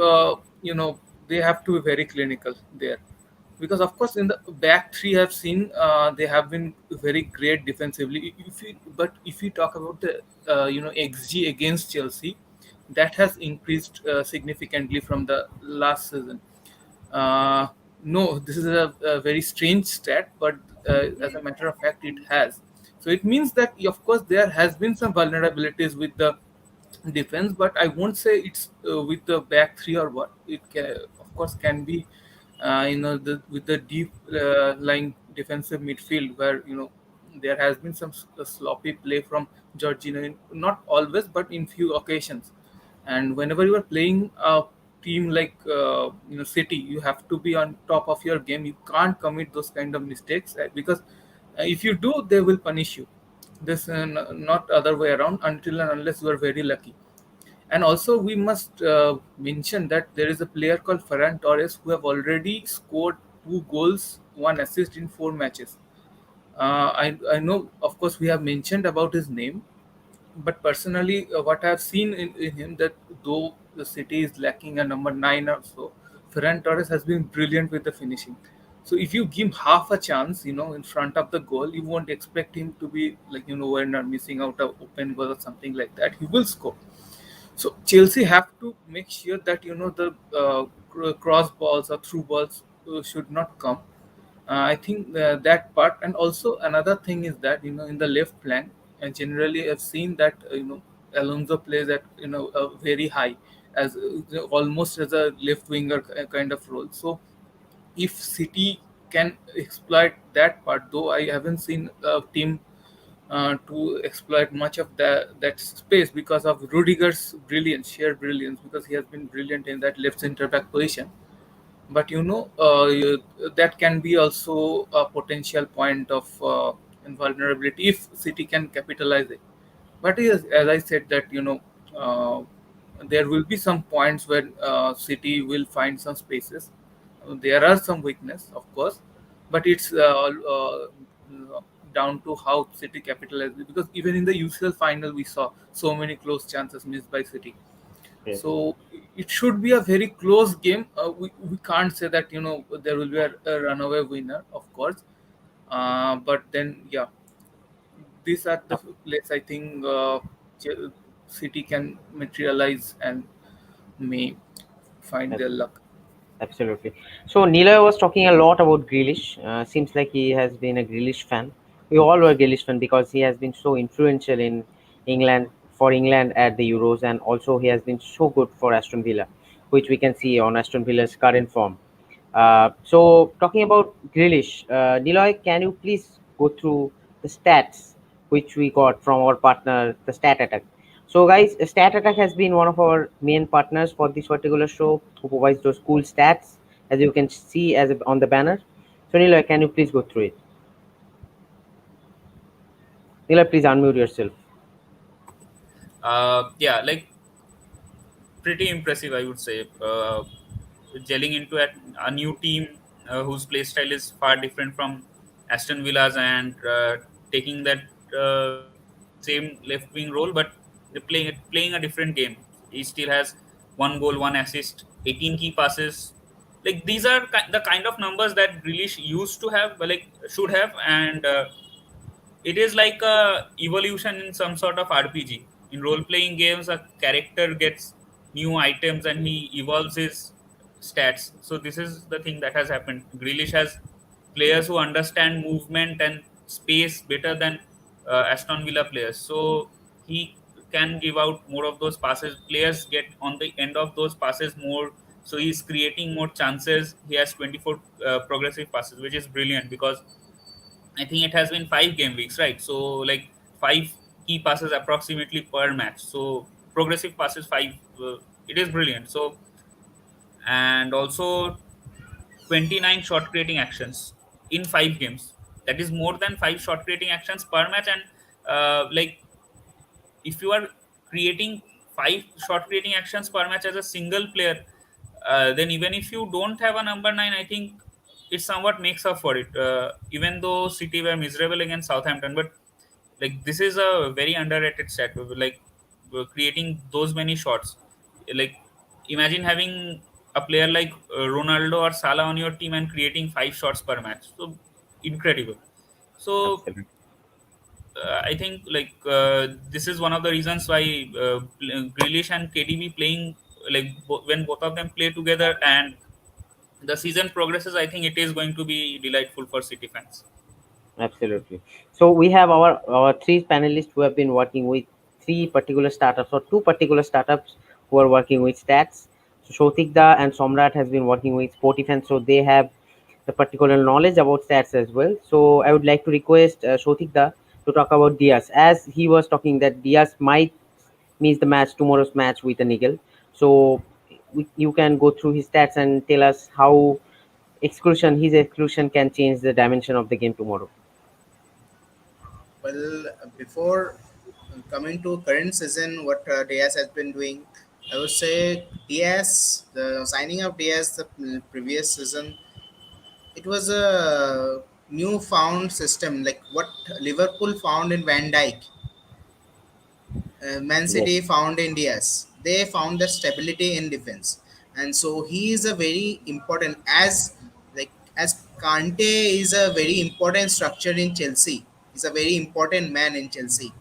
Speaker 2: they have to be very clinical there, because of course in the back three I've seen they have been very great defensively. But if you talk about the XG against Chelsea, that has increased significantly from the last season. Uh, no, this is a very strange stat, but as a matter of fact, it has. So it means that, of course, there has been some vulnerabilities with the defense, but I won't say it's with the back three or what. It can, of course, can be, with the deep lying defensive midfield where there has been some sloppy play from Jorginho. Not always, but in few occasions. And whenever you are playing a team like City, you have to be on top of your game. You can't commit those kind of mistakes because if you do, they will punish you. This not other way around, until and unless you are very lucky. And also, we must mention that there is a player called Ferran Torres who have already scored 2 goals, 1 assist in 4 matches. I know, of course, we have mentioned about his name, but personally, what I've seen in him, that though the City is lacking a number 9 or so, Ferran Torres has been brilliant with the finishing. So if you give half a chance, in front of the goal, you won't expect him to be like when missing out a open goal or something like that. He will score. So Chelsea have to make sure that the cross balls or through balls should not come. I think that part, and also another thing is that in the left flank, and generally I've seen that Alonso plays at very high, as almost as a left winger kind of role. So if City can exploit that part, though I haven't seen a team to exploit much of that space because of Rudiger's brilliance, sheer brilliance, because he has been brilliant in that left centre back position. But that can be also a potential point of vulnerability if City can capitalize it. But yes, as I said, that Uh, there will be some points where City will find some spaces. There are some weakness, of course, but it's down to how City capitalizes. Because even in the UCL final, we saw so many close chances missed by City.
Speaker 1: Yes,
Speaker 2: So it should be a very close game. We can't say that there will be a runaway winner, of course. But then yeah, these are the
Speaker 1: ab-
Speaker 2: place I think City can materialize and may find their luck.
Speaker 1: absolutely. So Nila was talking a lot about Grealish. Seems like he has been a Grealish fan. We all were Grealish fan because he has been so influential in England for England at the Euros, and also he has been so good for Aston Villa, which we can see on Aston Villa's current form. So talking about Grealish, Niloy, can you please go through the stats which we got from our partner, the Stat Attack? So, guys, Stat Attack has been one of our main partners for this particular show, who provides those cool stats, as you can see on the banner. So, Niloy, can you please go through it? Niloy, please unmute yourself.
Speaker 3: Yeah, like pretty impressive, I would say. Gelling into a new team whose play style is far different from Aston Villa's, and taking that same left wing role, but playing a different game. He still has one goal, one assist, 18 key passes. Like these are the kind of numbers that Grealish used to have, but like should have, and it is like a evolution in some sort of RPG. In role playing games, a character gets new items and he evolves his stats. So this is the thing that has happened. Grealish has players who understand movement and space better than Aston Villa players. So he can give out more of those passes. Players get on the end of those passes more. So he's creating more chances. He has 24 progressive passes, which is brilliant because I think it has been 5 game weeks, right? So like 5 key passes approximately per match. So progressive passes five. It is brilliant. So and also 29 shot creating actions in 5 games. That is more than 5 shot creating actions per match. And like if you are creating 5 shot creating actions per match as a single player, then even if you don't have a number nine, I think it somewhat makes up for it. Even though City were miserable against Southampton, but like this is a very underrated stat. Like creating those many shots, like imagine having a player like Ronaldo or Salah on your team and creating 5 shots per match. So incredible. So
Speaker 1: Absolutely.
Speaker 3: I think like this is one of the reasons why Grealish and KDB playing like when both of them play together and the season progresses, I think it is going to be delightful for City fans.
Speaker 1: Absolutely. So we have our three panelists who have been working with three particular startups or two particular startups who are working with stats. So Shotikda and Somrat has been working with Sportifan, so they have the particular knowledge about stats as well. So I would like to request Shotikda to talk about Diaz, as he was talking that Diaz might miss the match, tomorrow's match with an eagle. So you can go through his stats and tell us how his exclusion can change the dimension of the game tomorrow.
Speaker 4: Well, before coming to current season, what Diaz has been doing, I would say Diaz, the signing of Diaz the previous season, it was a new found system like what Liverpool found in Van Dijk, Man
Speaker 1: Yes,
Speaker 4: City found in Diaz. They found the stability in defense, and so he is a very important as Kante is a very important structure in Chelsea. He's a very important man in Chelsea.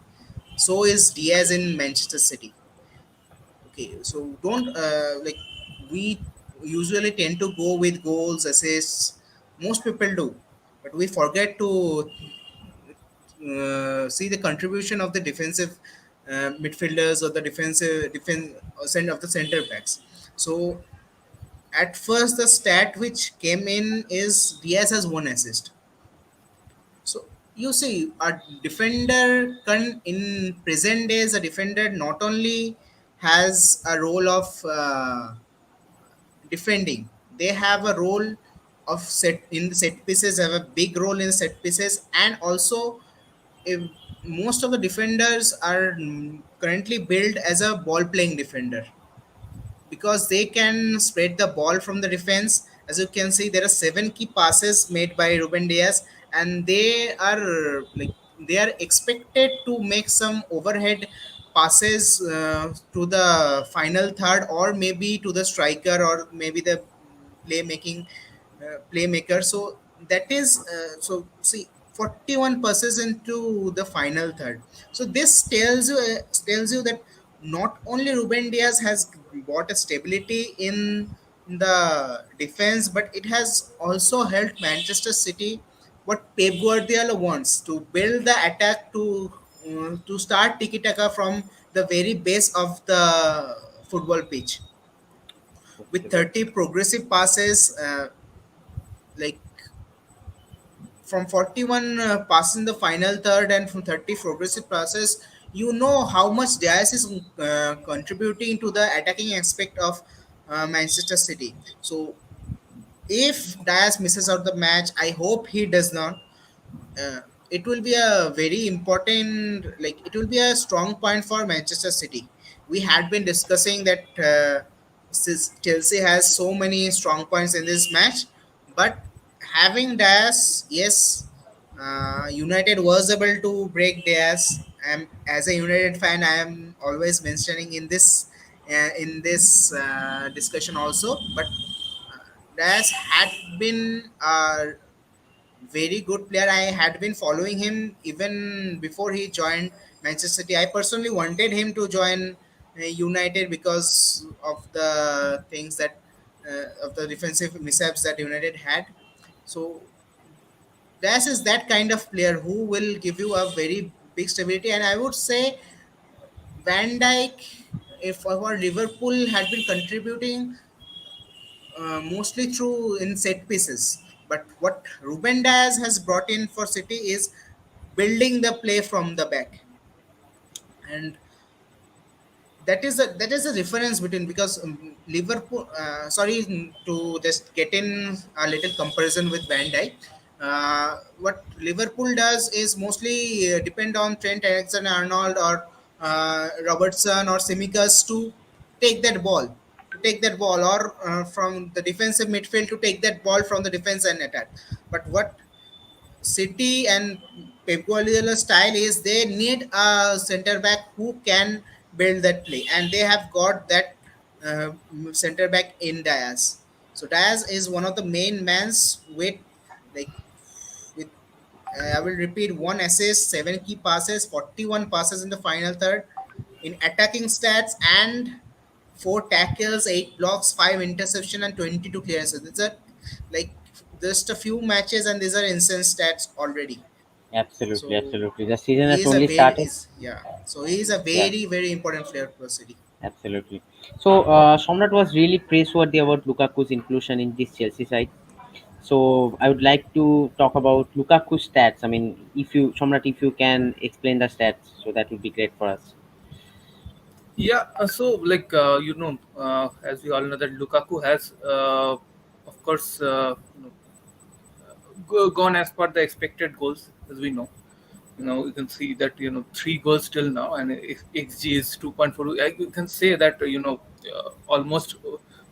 Speaker 4: So is Diaz in Manchester City. Okay, so don't we usually tend to go with goals, assists. Most people do, but we forget to see the contribution of the defensive midfielders or the defense of the center backs. So at first, the stat which came in is Diaz has 1 assist. So you see, a defender can in present days, a defender not only has a role of defending, they have a role of set in the set pieces, have a big role in set pieces, and also most of the defenders are currently built as a ball playing defender, because they can spread the ball from the defense. As you can see, there are seven key passes made by Ruben Diaz, and they are expected to make some overhead passes to the final third, or maybe to the striker, or maybe the playmaking playmaker. So that is so see 41 passes into the final third. So this tells you that not only Ruben Diaz has brought a stability in the defense, but it has also helped Manchester City what Pep Guardiola wants to build the attack to start tiki taka from the very base of the football pitch with
Speaker 1: Absolutely.
Speaker 4: 30 progressive passes. Like from 41 passes in the final third and from 30 progressive passes, you know how much Diaz is contributing to the attacking aspect of Manchester City. So if Diaz misses out the match, I hope he does not. uh, it will be a very important, like it will be a strong point for Manchester City. We had been discussing that since Chelsea has so many strong points in this match, but having Diaz, yes, United was able to break Diaz. As a United fan, I am always mentioning in this discussion also, but Diaz had been very good player. I had been following him even before he joined Manchester City. I personally wanted him to join United because of the things that of the defensive mishaps that United had. So Dash is that kind of player who will give you a very big stability. And I would say Van Dijk, if our Liverpool had been contributing mostly through in set pieces. But what Ruben Diaz has brought in for City is building the play from the back, and that is a difference between, because Liverpool. Sorry to just get in a little comparison with Van Dijk. What Liverpool does is mostly depend on Trent Alexander-Arnold or Robertson or Simicas to take that ball, or from the defensive midfield to take that ball from the defense and attack. But what City and Pep Guardiola style is they need a center back who can build that play, and they have got that center back in Diaz. So Diaz is one of the main mans with, like with I will repeat, one assist, seven key passes, 41 passes in the final third in attacking stats, and four tackles, eight blocks, five interception, and 22 clearances. These are like just a few matches, and these are insane stats already.
Speaker 1: Absolutely,
Speaker 4: So
Speaker 1: absolutely. The season
Speaker 4: he
Speaker 1: has
Speaker 4: is a
Speaker 1: only
Speaker 4: very
Speaker 1: started.
Speaker 4: is yeah. So he is a
Speaker 1: Yeah,
Speaker 4: very important player for City.
Speaker 1: absolutely. So, Somnat was really praiseworthy about Lukaku's inclusion in this Chelsea side. So, I would like to talk about Lukaku stats. I mean, if you, Somnat, if you can explain the stats, so that would be great for us.
Speaker 2: Yeah, so like as we all know that Lukaku has, of course, gone as per the expected goals, as we know. You can see that three goals till now, and XG is 2.4. You can say that almost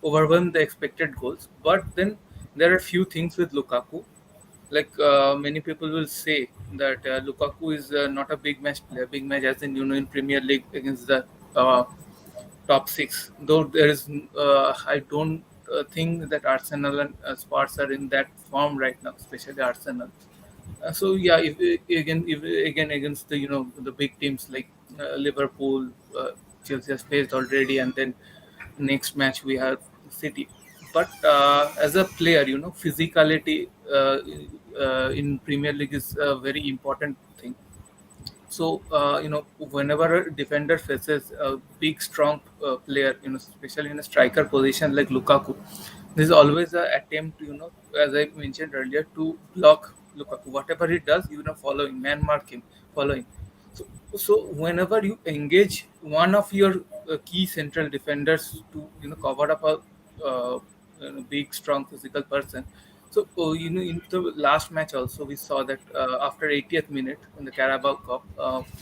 Speaker 2: overwhelmed the expected goals. But then there are few things with Lukaku. Like many people will say that Lukaku is not a big match player. Big match, as in in Premier League against the uh, top six. Though there is, I don't think that Arsenal and Spurs are in that form right now, especially Arsenal. So yeah, if again against the the big teams like Liverpool, Chelsea has faced already, and then next match we have City. But as a player, physicality in Premier League is a very important thing. So whenever a defender faces a big, strong player, especially in a striker position like Lukaku, there's always an attempt, as I mentioned earlier, to block Lukaku. Whatever he does, following, man mark him, following. So, so whenever you engage one of your key central defenders to cover up a big, strong physical person, So, in the last match also, we saw that after 80th minute in the Carabao Cup,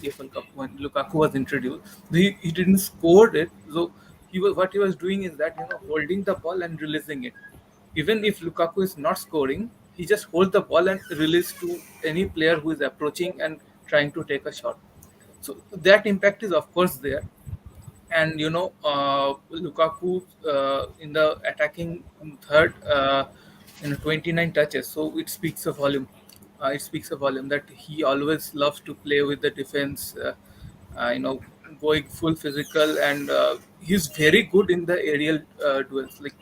Speaker 2: EFL Cup, when Lukaku was introduced, he didn't score it. So, what he was doing is that, holding the ball and releasing it. Even if Lukaku is not scoring, he just holds the ball and release to any player who is approaching and trying to take a shot. So that impact is of course there. And Lukaku in the attacking third, 29 touches, so it speaks a volume. It speaks a volume that he always loves to play with the defense, uh, you know going full physical, and he's very good in the aerial duels. Like,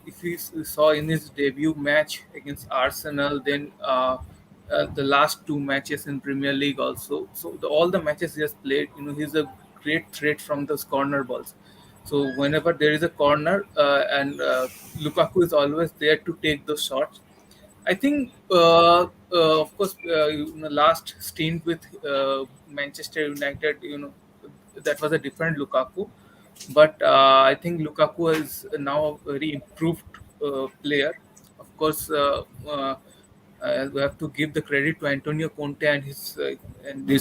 Speaker 2: if we saw in his debut match against Arsenal, then the last two matches in Premier League also. So all the matches he has played, he's a great threat from those corner balls. So whenever there is a corner, and Lukaku is always there to take those shots. I think, of course, last stint with Manchester United, that was a different Lukaku. But I think Lukaku is now a very improved player. Of course, we have to give the credit to Antonio Conte and his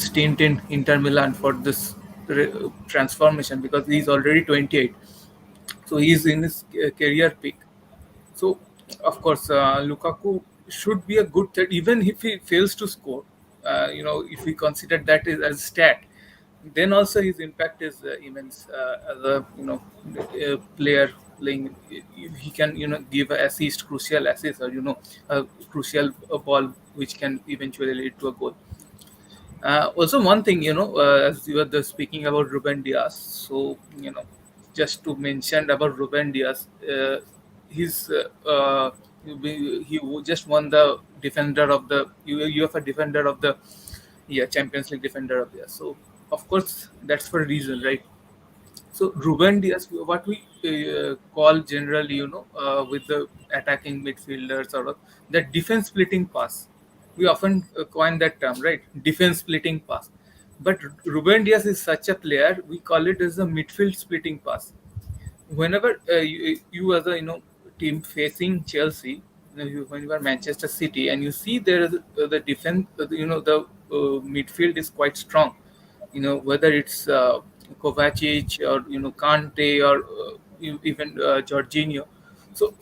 Speaker 2: stint in Inter Milan for this transformation, because he's already 28, so he's in his career peak. So, of course, Lukaku should be a good threat, even if he fails to score. If we consider that as stat, then also his impact is immense as a player playing. He can give a assist, crucial assist, or a crucial ball which can eventually lead to a goal. Also, one thing, as you were speaking about Ruben Diaz, so just to mention about Ruben Diaz, he's he just won the defender of the UEFA defender of the, yeah, Champions League defender of the year. So of course that's for a reason, right? So Ruben Diaz, what we call generally, with the attacking midfielders, or the defense splitting pass. We often coin that term, right? Defense splitting pass. But Ruben Diaz is such a player. We call it as a midfield splitting pass. Whenever you as a team facing Chelsea, when you are Manchester City, and you see there is the defense, the midfield is quite strong. Whether it's Kovacic, or Kante, or even Jorginho. So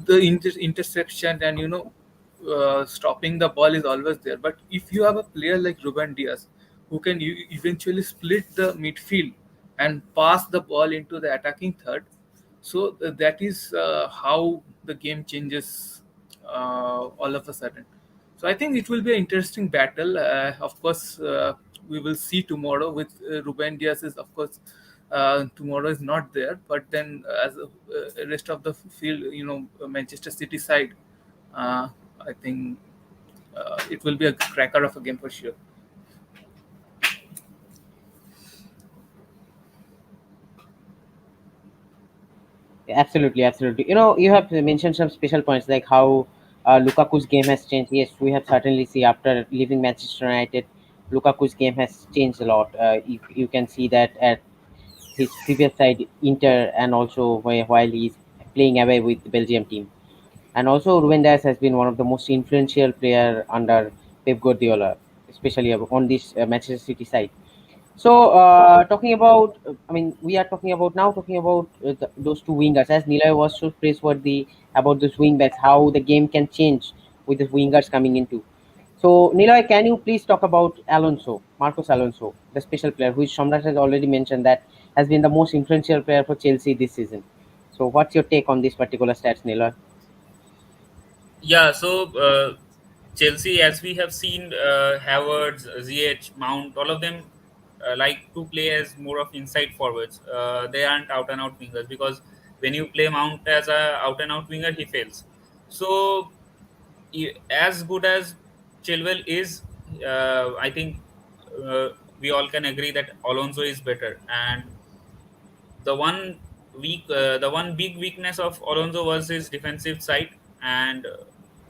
Speaker 2: the interception and stopping the ball is always there. But if you have a player like Ruben Diaz, who can eventually split the midfield and pass the ball into the attacking third, so that is how the game changes all of a sudden. So I think it will be an interesting battle. Of course, we will see tomorrow with Ruben Diaz. Is of course tomorrow is not there, but then as a rest of the field, Manchester City side, uh, I think it will be a cracker of a game for sure.
Speaker 1: Absolutely, absolutely. You have mentioned some special points like how Lukaku's game has changed. Yes, we have certainly see after leaving Manchester United, Lukaku's game has changed a lot. You can see that at his previous side, Inter, and also while he's playing away with the Belgium team. And also, Ruben Dias has been one of the most influential player under Pep Guardiola, especially on this Manchester City side. So, talking about, I mean, we are talking about now, talking about those two wingers, as Niloy was so praiseworthy about those wing backs, how the game can change with the wingers coming into. So, Niloy, can you please talk about Alonso, Marcos Alonso, the special player, which Samrat has already mentioned that has been the most influential player for Chelsea this season. So, what's your take on this particular stats, Niloy?
Speaker 3: Yeah, so Chelsea, as we have seen, Havertz, Ziyech, Mount, all of them like to play as more of inside forwards. They aren't out and out wingers, because when you play Mount as a out and out winger, he fails. So as good as Chilwell is, I think uh, we all can agree that Alonso is better. And the one big weakness of Alonso was his defensive side, and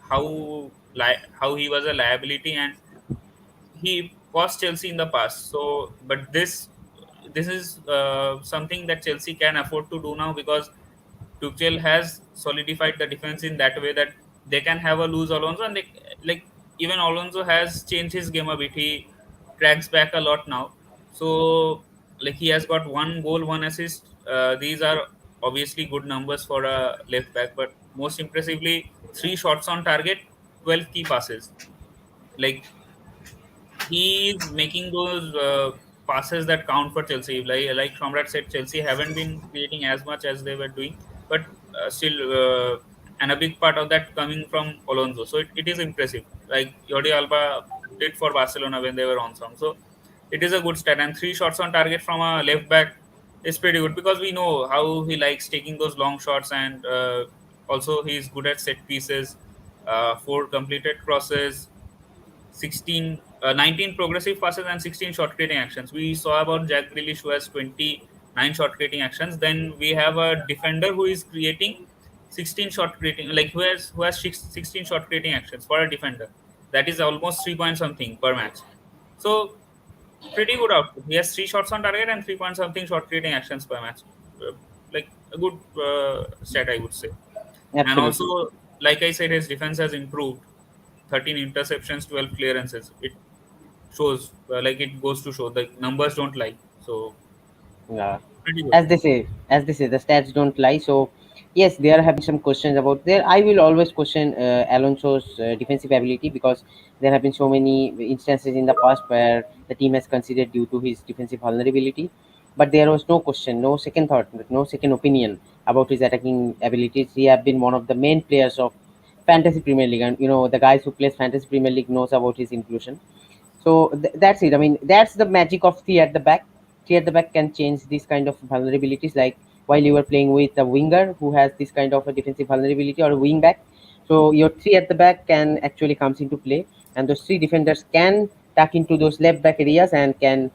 Speaker 3: how he was a liability, and he cost Chelsea in the past. So, but this is something that Chelsea can afford to do now, because Tuchel has solidified the defense in that way that they can have a loose Alonso, and they like even Alonso has changed his game a bit. He tracks back a lot now. So like he has got one goal, one assist. These are obviously good numbers for a left back, but most impressively, 3 shots on target, 12 key passes. Like he is making those passes that count for Chelsea. Like Comrade said, Chelsea haven't been creating as much as they were doing, but still, and a big part of that coming from Alonso. So it is impressive. Like Jordi Alba did for Barcelona when they were on song. So it is a good stat. And 3 shots on target from a left back is pretty good because we know how he likes taking those long shots, and also he's good at set pieces. 4 completed crosses, 19 progressive passes and 16 shot creating actions. We saw about Jack Grealish who has 29 shot creating actions. Then we have a defender who is creating 16 shot creating, like who has 16 shot creating actions for a defender. That is almost 3 point something per match. So pretty good output. He has 3 shots on target and 3 point something shot creating actions per match. Uh, like a good stat, I would say. And also,
Speaker 1: Absolutely.
Speaker 3: like I said, his defense has improved. 13 interceptions, 12 clearances. It shows, like it goes to show the numbers don't lie. So
Speaker 1: Yeah.
Speaker 3: pretty good.
Speaker 1: As they say, the stats don't lie. So, yes, there have been some questions about there. I will always question Alonso's defensive ability because there have been so many instances in the past where the team has considered due to his defensive vulnerability. But there was no question, no second thought, no second opinion about his attacking abilities. He have been one of the main players of Fantasy Premier League, and the guys who plays Fantasy Premier League knows about his inclusion. So that's it. I mean, that's the magic of three at the back. Three at the back can change these kind of vulnerabilities. Like while you were playing with a winger who has this kind of a defensive vulnerability or a wing back, so your three at the back can actually comes into play, and those three defenders can tuck into those left back areas and can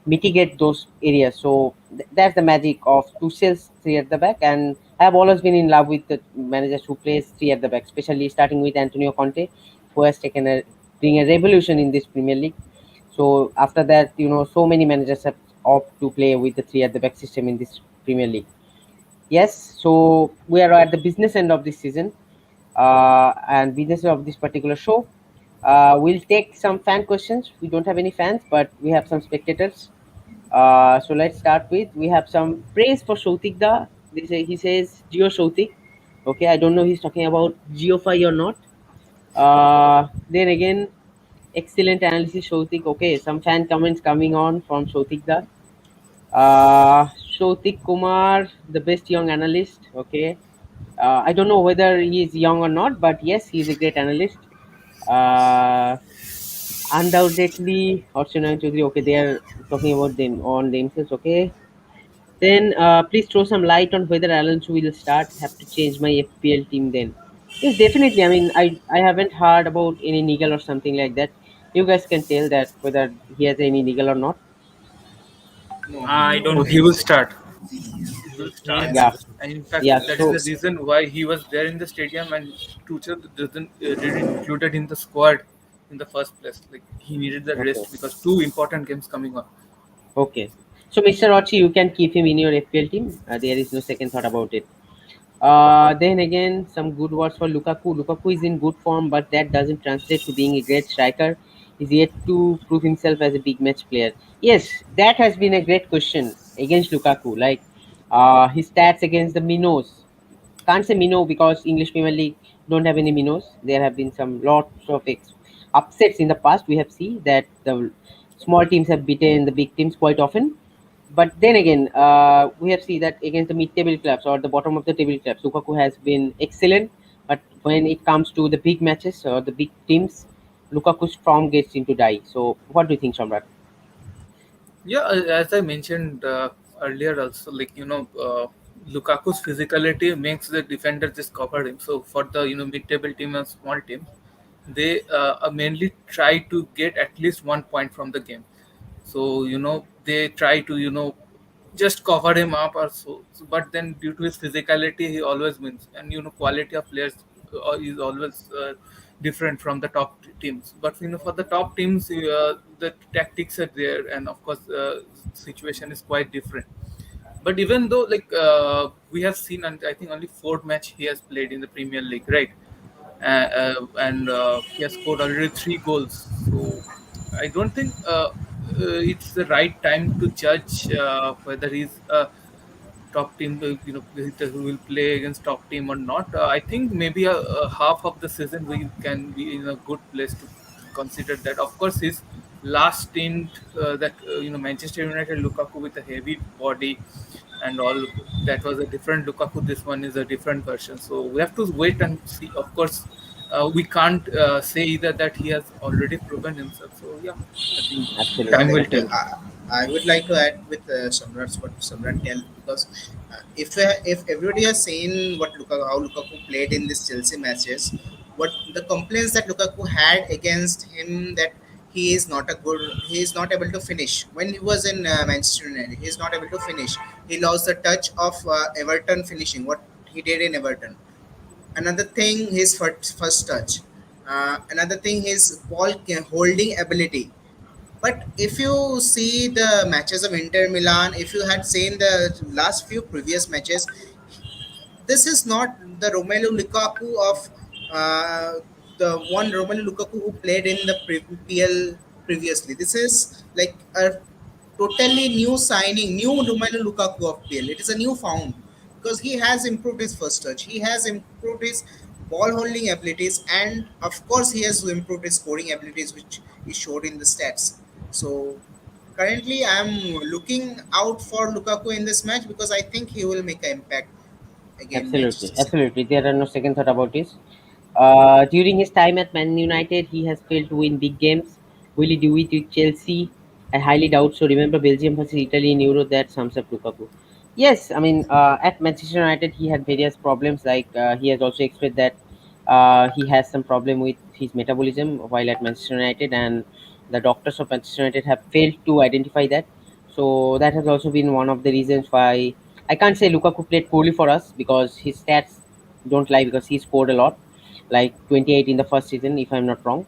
Speaker 1: mitigate those areas. So that's the magic of Tuchel's three at the back. And I've always been in love with the managers who plays three at the back, especially starting with Antonio Conte, who has taken a bring a revolution in this Premier League. So after that, so many managers have opt to play with the three at the back system in this Premier League. Yes, so we are at the business end of this season, and business of this particular show. We'll take some fan questions. We don't have any fans, but we have some spectators. So let's start with we have some praise for Shautikda. He says Geo Shautik. Okay, I don't know he's talking about Geofy or not. Then again, excellent analysis, Shautik. Okay, some fan comments coming on from Shautikda. Shautik Kumar, the best young analyst. Okay, I don't know whether he is young or not, but yes, he is a great analyst. Uh, Undoubtedly, Archana Chaudhary. Okay, they are talking about them on themselves. Okay, then please throw some light on whether Alonso will start. Have to change my FPL team then. Yes, definitely. I mean, I haven't heard about any niggle or something like that. You guys can tell that whether he has any niggle or not.
Speaker 4: No,
Speaker 3: I
Speaker 2: Oh,
Speaker 3: don't
Speaker 2: he
Speaker 3: think
Speaker 2: will
Speaker 3: so.
Speaker 2: start. He will
Speaker 3: He
Speaker 2: start.
Speaker 3: has
Speaker 1: Yeah,
Speaker 3: to.
Speaker 2: And in fact,
Speaker 1: yeah.
Speaker 2: that is
Speaker 1: So
Speaker 2: the reason why he was there in the stadium and Tuchel didn't included in the squad in the first place. Like he needed the
Speaker 1: okay,
Speaker 2: rest because two important games coming up.
Speaker 1: okay. So Mr. Ochi, you can keep him in your FPL team. There is no second thought about it. Then again, some good words for Lukaku. Lukaku is in good form, but that doesn't translate to being a great striker. He's yet to prove himself as a big match player. Yes, that has been a great question against Lukaku. Like his stats against the Minos. Can't say Mino because English Premier League don't have any Minos. There have been some lots of upsets in the past. We have seen that the small teams have beaten the big teams quite often. But then again, we have seen that against the mid-table clubs or the bottom of the table clubs, Lukaku has been excellent. But when it comes to the big matches or the big teams, Lukaku's form gets into die. So, what do you think, Shamrat?
Speaker 2: Yeah, as I mentioned earlier, also Lukaku's physicality makes the defender just cover him. So for the mid-table team and small teams, they mainly try to get at least 1 point from the game. So they try to just cover him up or so. But then due to his physicality, he always wins, and quality of players is always different from the top teams. But for the top teams, the tactics are there, and of course, situation is quite different. But even though we have seen, and I think only fourth match he has played in the Premier League, right? And he has scored already 3 goals. So I don't think it's the right time to judge whether he's a top team, who will play against top team or not. I think maybe a half of the season we can be in a good place to consider that. Of course, his last stint, that Manchester United Lukaku with a heavy body and all, that was a different Lukaku. This one is a different version. So we have to wait and see. Of course, we can't say either that he has already proven himself. So yeah, I think
Speaker 4: Yeah,
Speaker 1: Absolutely,
Speaker 2: time will
Speaker 4: but
Speaker 2: tell.
Speaker 1: absolutely,
Speaker 4: I would like to add with Samrat's what Samrat tell, because if everybody has seen what Lukaku, how Lukaku played in this Chelsea matches, what the complaints that Lukaku had against him, that he is not able to finish when he was in Manchester United. He is not able to finish. He lost the touch of Everton finishing. What he did in Everton. Another thing, his first touch. Another thing, his holding ability. But if you see the matches of Inter Milan, if you had seen the last few previous matches, this is not the Romelu Lukaku of uh, the one Romelu Lukaku who played in the PL previously. This is like a totally new signing, new Romelu Lukaku of PL. It is a new found because he has improved his first touch, he has improved his ball holding abilities, and of course he has improved his scoring abilities, which he showed in the stats. So currently, I'm looking out for Lukaku in this match because I think he will make an impact again
Speaker 1: absolutely,
Speaker 4: Manchester City.
Speaker 1: absolutely. There are no second thought about this. During his time at Man United, he has failed to win big games. Will he do it with Chelsea? I highly doubt so. Remember Belgium versus Italy in Euro? That sums up Lukaku. Yes, I mean, at Manchester United, he had various problems. Like he has also expressed that he has some problem with his metabolism while at Manchester United, and the doctors of Manchester United have failed to identify that. So that has also been one of the reasons why I can't say Lukaku played poorly for us, because his stats don't lie, because he scored a lot, like 28 in the first season, if I'm not wrong.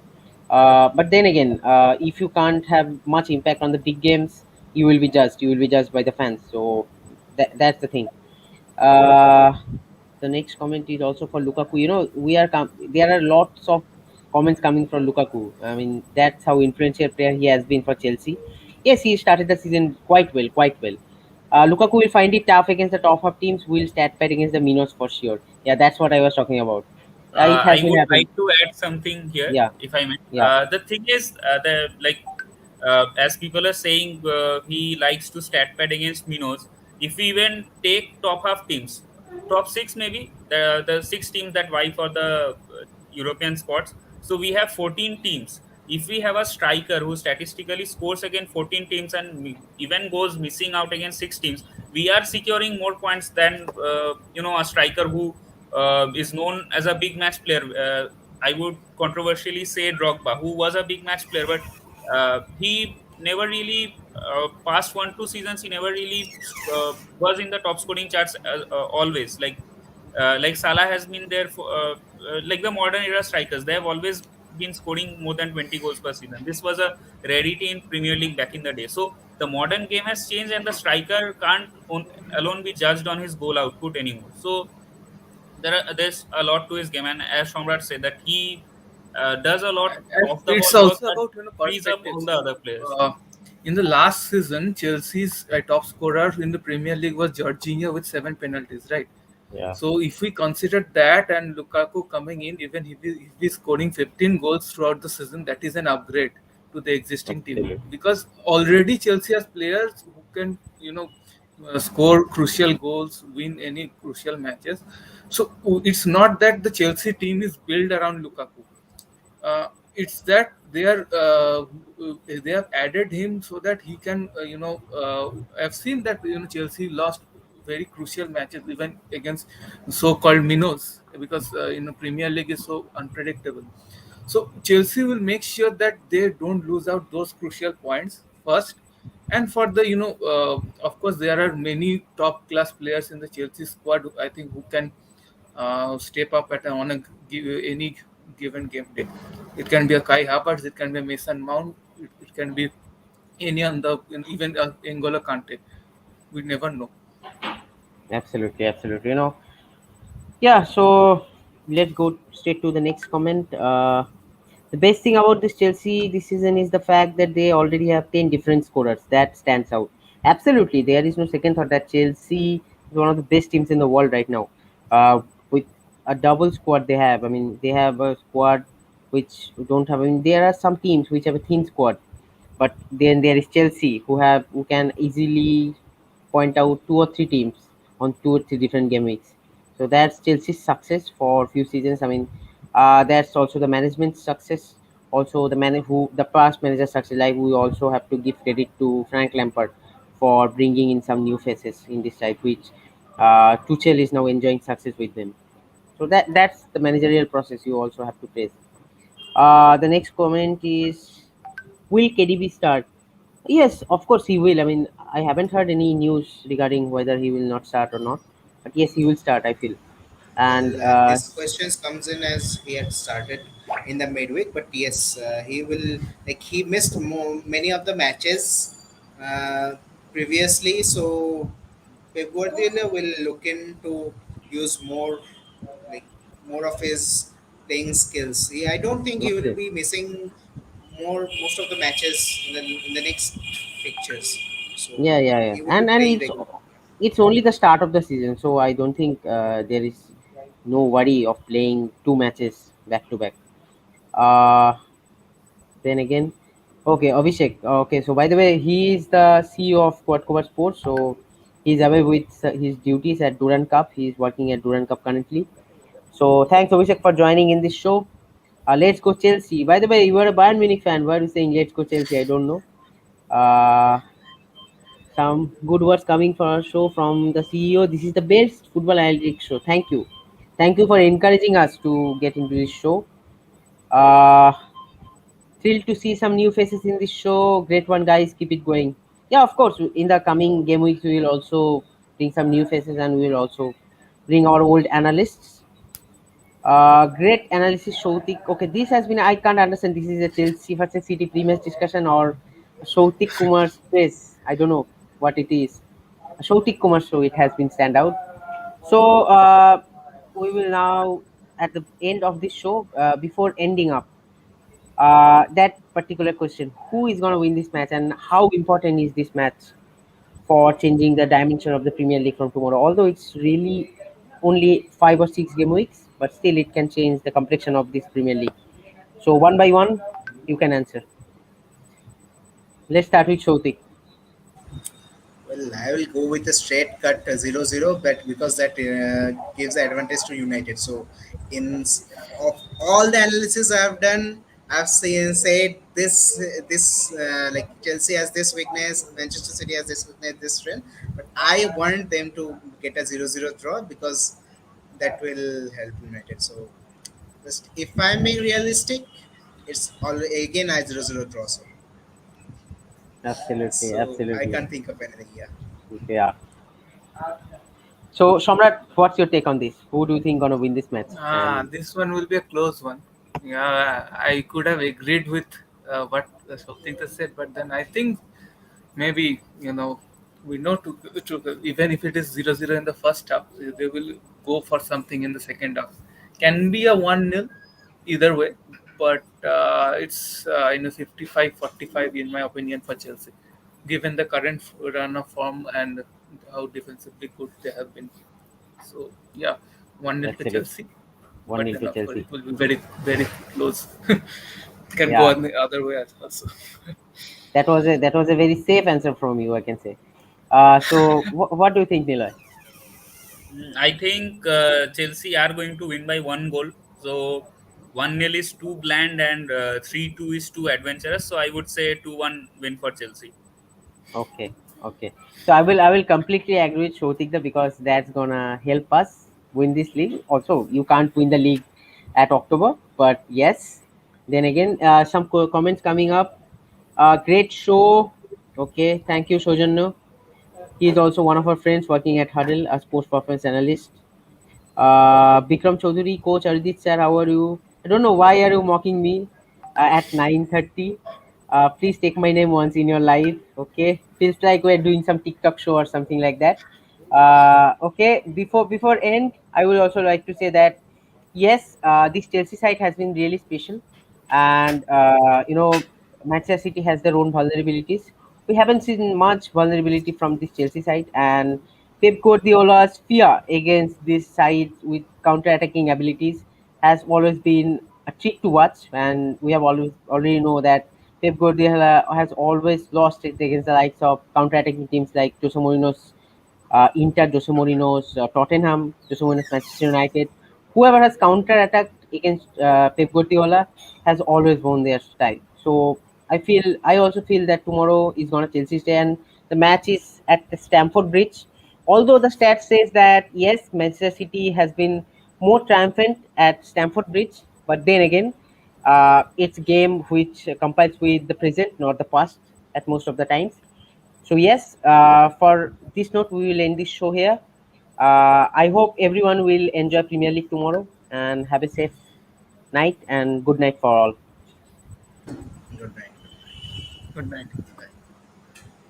Speaker 1: But then again, if you can't have much impact on the big games, you will be judged. You will be judged by the fans. So that's the thing. Uh, the next comment is also for Lukaku. There are lots of comments coming from Lukaku. I mean, that's how influential player he has been for Chelsea. Yes, he started the season quite well, quite well. Lukaku will find it tough against the top of teams. Will stat pad against the Minos for sure. Yeah, that's what I was talking about. It has
Speaker 3: I
Speaker 1: been
Speaker 3: would
Speaker 1: happening.
Speaker 3: like to add something here,
Speaker 1: Yeah,
Speaker 3: if I may.
Speaker 1: yeah,
Speaker 3: The thing is, as people are saying, he likes to stat pad against Minos. If we even take top half teams, top six maybe, the six teams that vie for the European spots. So we have 14 teams. If we have a striker who statistically scores against 14 teams and even goes missing out against six teams, we are securing more points than a striker who is known as a big match player. I would controversially say Drogba, who was a big match player, but he never really past 1 2 seasons. He never really was in the top scoring charts always. Like Salah has been there for like the modern era strikers. They have always been scoring more than 20 goals per season. This was a rarity in Premier League back in the day. So the modern game has changed, and the striker can't alone be judged on his goal output anymore. So there's a lot to his game, and as Shomrat said, that he does a lot
Speaker 2: And
Speaker 3: off the
Speaker 2: it's
Speaker 3: ball work
Speaker 2: also
Speaker 3: that
Speaker 2: about
Speaker 3: frees up all
Speaker 2: perspectives.
Speaker 3: the other players.
Speaker 2: In the last season, Chelsea's top scorer in the Premier League was Jorginho with 7 penalties, right?
Speaker 1: yeah,
Speaker 2: So if we consider that and Lukaku coming in, even if he's scoring 15 goals throughout the season, that is an upgrade to the existing team,
Speaker 1: absolutely,
Speaker 2: because already Chelsea has players who can score crucial goals, win any crucial matches. So it's not that the Chelsea team is built around Lukaku. It's that they have added him so that he can I've seen that Chelsea lost very crucial matches even against so-called minnows, because Premier League is so unpredictable. So Chelsea will make sure that they don't lose out those crucial points first. And for the of course there are many top class players in the Chelsea squad, I think, who can step up any given game day. It can be a Kai Havertz, it can be a Mason Mount, it can be any on the even N'Golo Kante. We never know.
Speaker 1: Absolutely, absolutely. Yeah. So let's go straight to the next comment. The best thing about this Chelsea this season is the fact that they already have 10 different scorers. That stands out. Absolutely, there is no second thought that Chelsea is one of the best teams in the world right now. With a double squad they have. I mean, they have a squad which don't have. I mean, there are some teams which have a thin squad, but then there is Chelsea who can easily point out two or three teams on two or three different game weeks. So that's Chelsea's success for a few seasons. I mean, that's also the management success. Also, the past manager success. Like we also have to give credit to Frank Lampard for bringing in some new faces in this side, which Tuchel is now enjoying success with them. So that's the managerial process. You also have to praise. The next comment is, will KDB start? Yes, of course he will. I mean, I haven't heard any news regarding whether he will not start or not, but yes, he will start. I feel, and
Speaker 4: Well, his questions comes in as he had started in the midweek, but yes, he will, like, he missed many of the matches uh, previously, so Pep Guardiola will look into use more, like, more of his playing skills. I don't think he will
Speaker 1: okay.
Speaker 4: be missing most of the matches in the next fixtures. So
Speaker 1: Yeah, yeah, yeah,
Speaker 4: he will be
Speaker 1: and
Speaker 4: playing regularly.
Speaker 1: it's only the start of the season, so I don't think there is no worry of playing two matches back to back. Uh, then again, okay, Abhishek. Okay, so by the way, he is the CEO of Quadcover Sports, so he's away with his duties at Duran Cup. He's working at Duran Cup currently. So thanks, Abhishek, for joining in this show. Let's go Chelsea. By the way, you are a Bayern Munich fan. Why are you saying let's go Chelsea? I don't know. Uh, some good words coming for our show from the CEO. This is the best football analytics show. Thank you. Thank you for encouraging us to get into this show. Uh, Thrilled to see some new faces in this show. Great one, guys. Keep it going. Yeah, of course. In the coming game weeks, we will also bring some new faces and we will also bring our old analysts. Great analysis, Shautik. Okay, this has been. I can't understand. This is a Chelsea versus City pre-match discussion or Shautik Kumar's quiz. I don't know what it is. Shautik Kumar show. It has been stand out. So we will now at the end of this show. Before ending up, that particular question: who is going to win this match, and how important is this match for changing the dimension of the Premier League from tomorrow? Although it's really only 5 or 6 game weeks, but still it can change the complexion of this Premier League. So one by one, you can answer. Let's start with Shautik.
Speaker 4: Well, I will go with a straight cut 0-0, but because that gives the advantage to United. So, of all the analysis I have done, I've seen said this like Chelsea has this weakness, Manchester City has this weakness, this strength. But I want them to get a 0-0 draw because that will help United. So, just if I'm being realistic, it's all again a 0-0 draw.
Speaker 1: Absolutely,
Speaker 4: So I
Speaker 1: absolutely.
Speaker 4: can't think of anything. Yeah.
Speaker 1: Yeah. So Shomrat, what's your take on this? Who do you think gonna win this match? And
Speaker 2: This one will be a close one. Yeah, I could have agreed with what Soptika said, but then I think maybe we know to even if it is 0-0 in the first half, they will go for something in the second half. Can be a 1-0 either way, but it's 55-45 in my opinion for Chelsea, given the current run of form and how defensively good they have been. So yeah, 1-0 to
Speaker 1: absolutely,
Speaker 2: Chelsea,
Speaker 1: one
Speaker 2: but
Speaker 1: nil
Speaker 2: then
Speaker 1: to
Speaker 2: of course
Speaker 1: Chelsea.
Speaker 2: it will be very very close. Can go
Speaker 1: Yeah,
Speaker 2: on the other way as also.
Speaker 1: that was a very safe answer from you, I can say. So what do you think, Niloy?
Speaker 3: I think Chelsea are going to win by one goal. So 1-0 is too bland and 3-2 is too adventurous. So I would say 2-1 win for Chelsea.
Speaker 1: Okay, okay. So I will completely agree with Shotikda because that's gonna help us win this league. Also, you can't win the league at October, but yes. Then again, some comments coming up. Great show. Okay, thank you, Sojanno. He is also one of our friends working at Huddle, a sports performance analyst. Bikram Chaudhary, Coach Arijit sir, how are you? I don't know why are you mocking me at 9:30. Please take my name once in your life, okay? Feels like we're doing some TikTok show or something like that. Okay, before end, I would also like to say that yes, this Chelsea side has been really special, and Manchester City has their own vulnerabilities. We haven't seen much vulnerability from this Chelsea side, and Pep Guardiola's fear against this side with counter-attacking abilities has always been a trick to watch, and we have always already know that Pep Guardiola has always lost it against the likes of counter-attacking teams like Jose Mourinho's Inter, Jose Mourinho's Tottenham, Jose Mourinho's Manchester United. Whoever has counter-attacked against Pep Guardiola has always won their style. So I also feel that tomorrow is gonna Chelsea stay, and the match is at the Stamford Bridge. Although the stat says that yes, Manchester City has been more triumphant at Stamford Bridge, but then again, it's a game which compiles with the present, not the past, at most of the times. So yes, for this note, we will end this show here. I hope everyone will enjoy Premier League tomorrow and have a safe night and good night for all.
Speaker 4: Good night.
Speaker 2: Good night.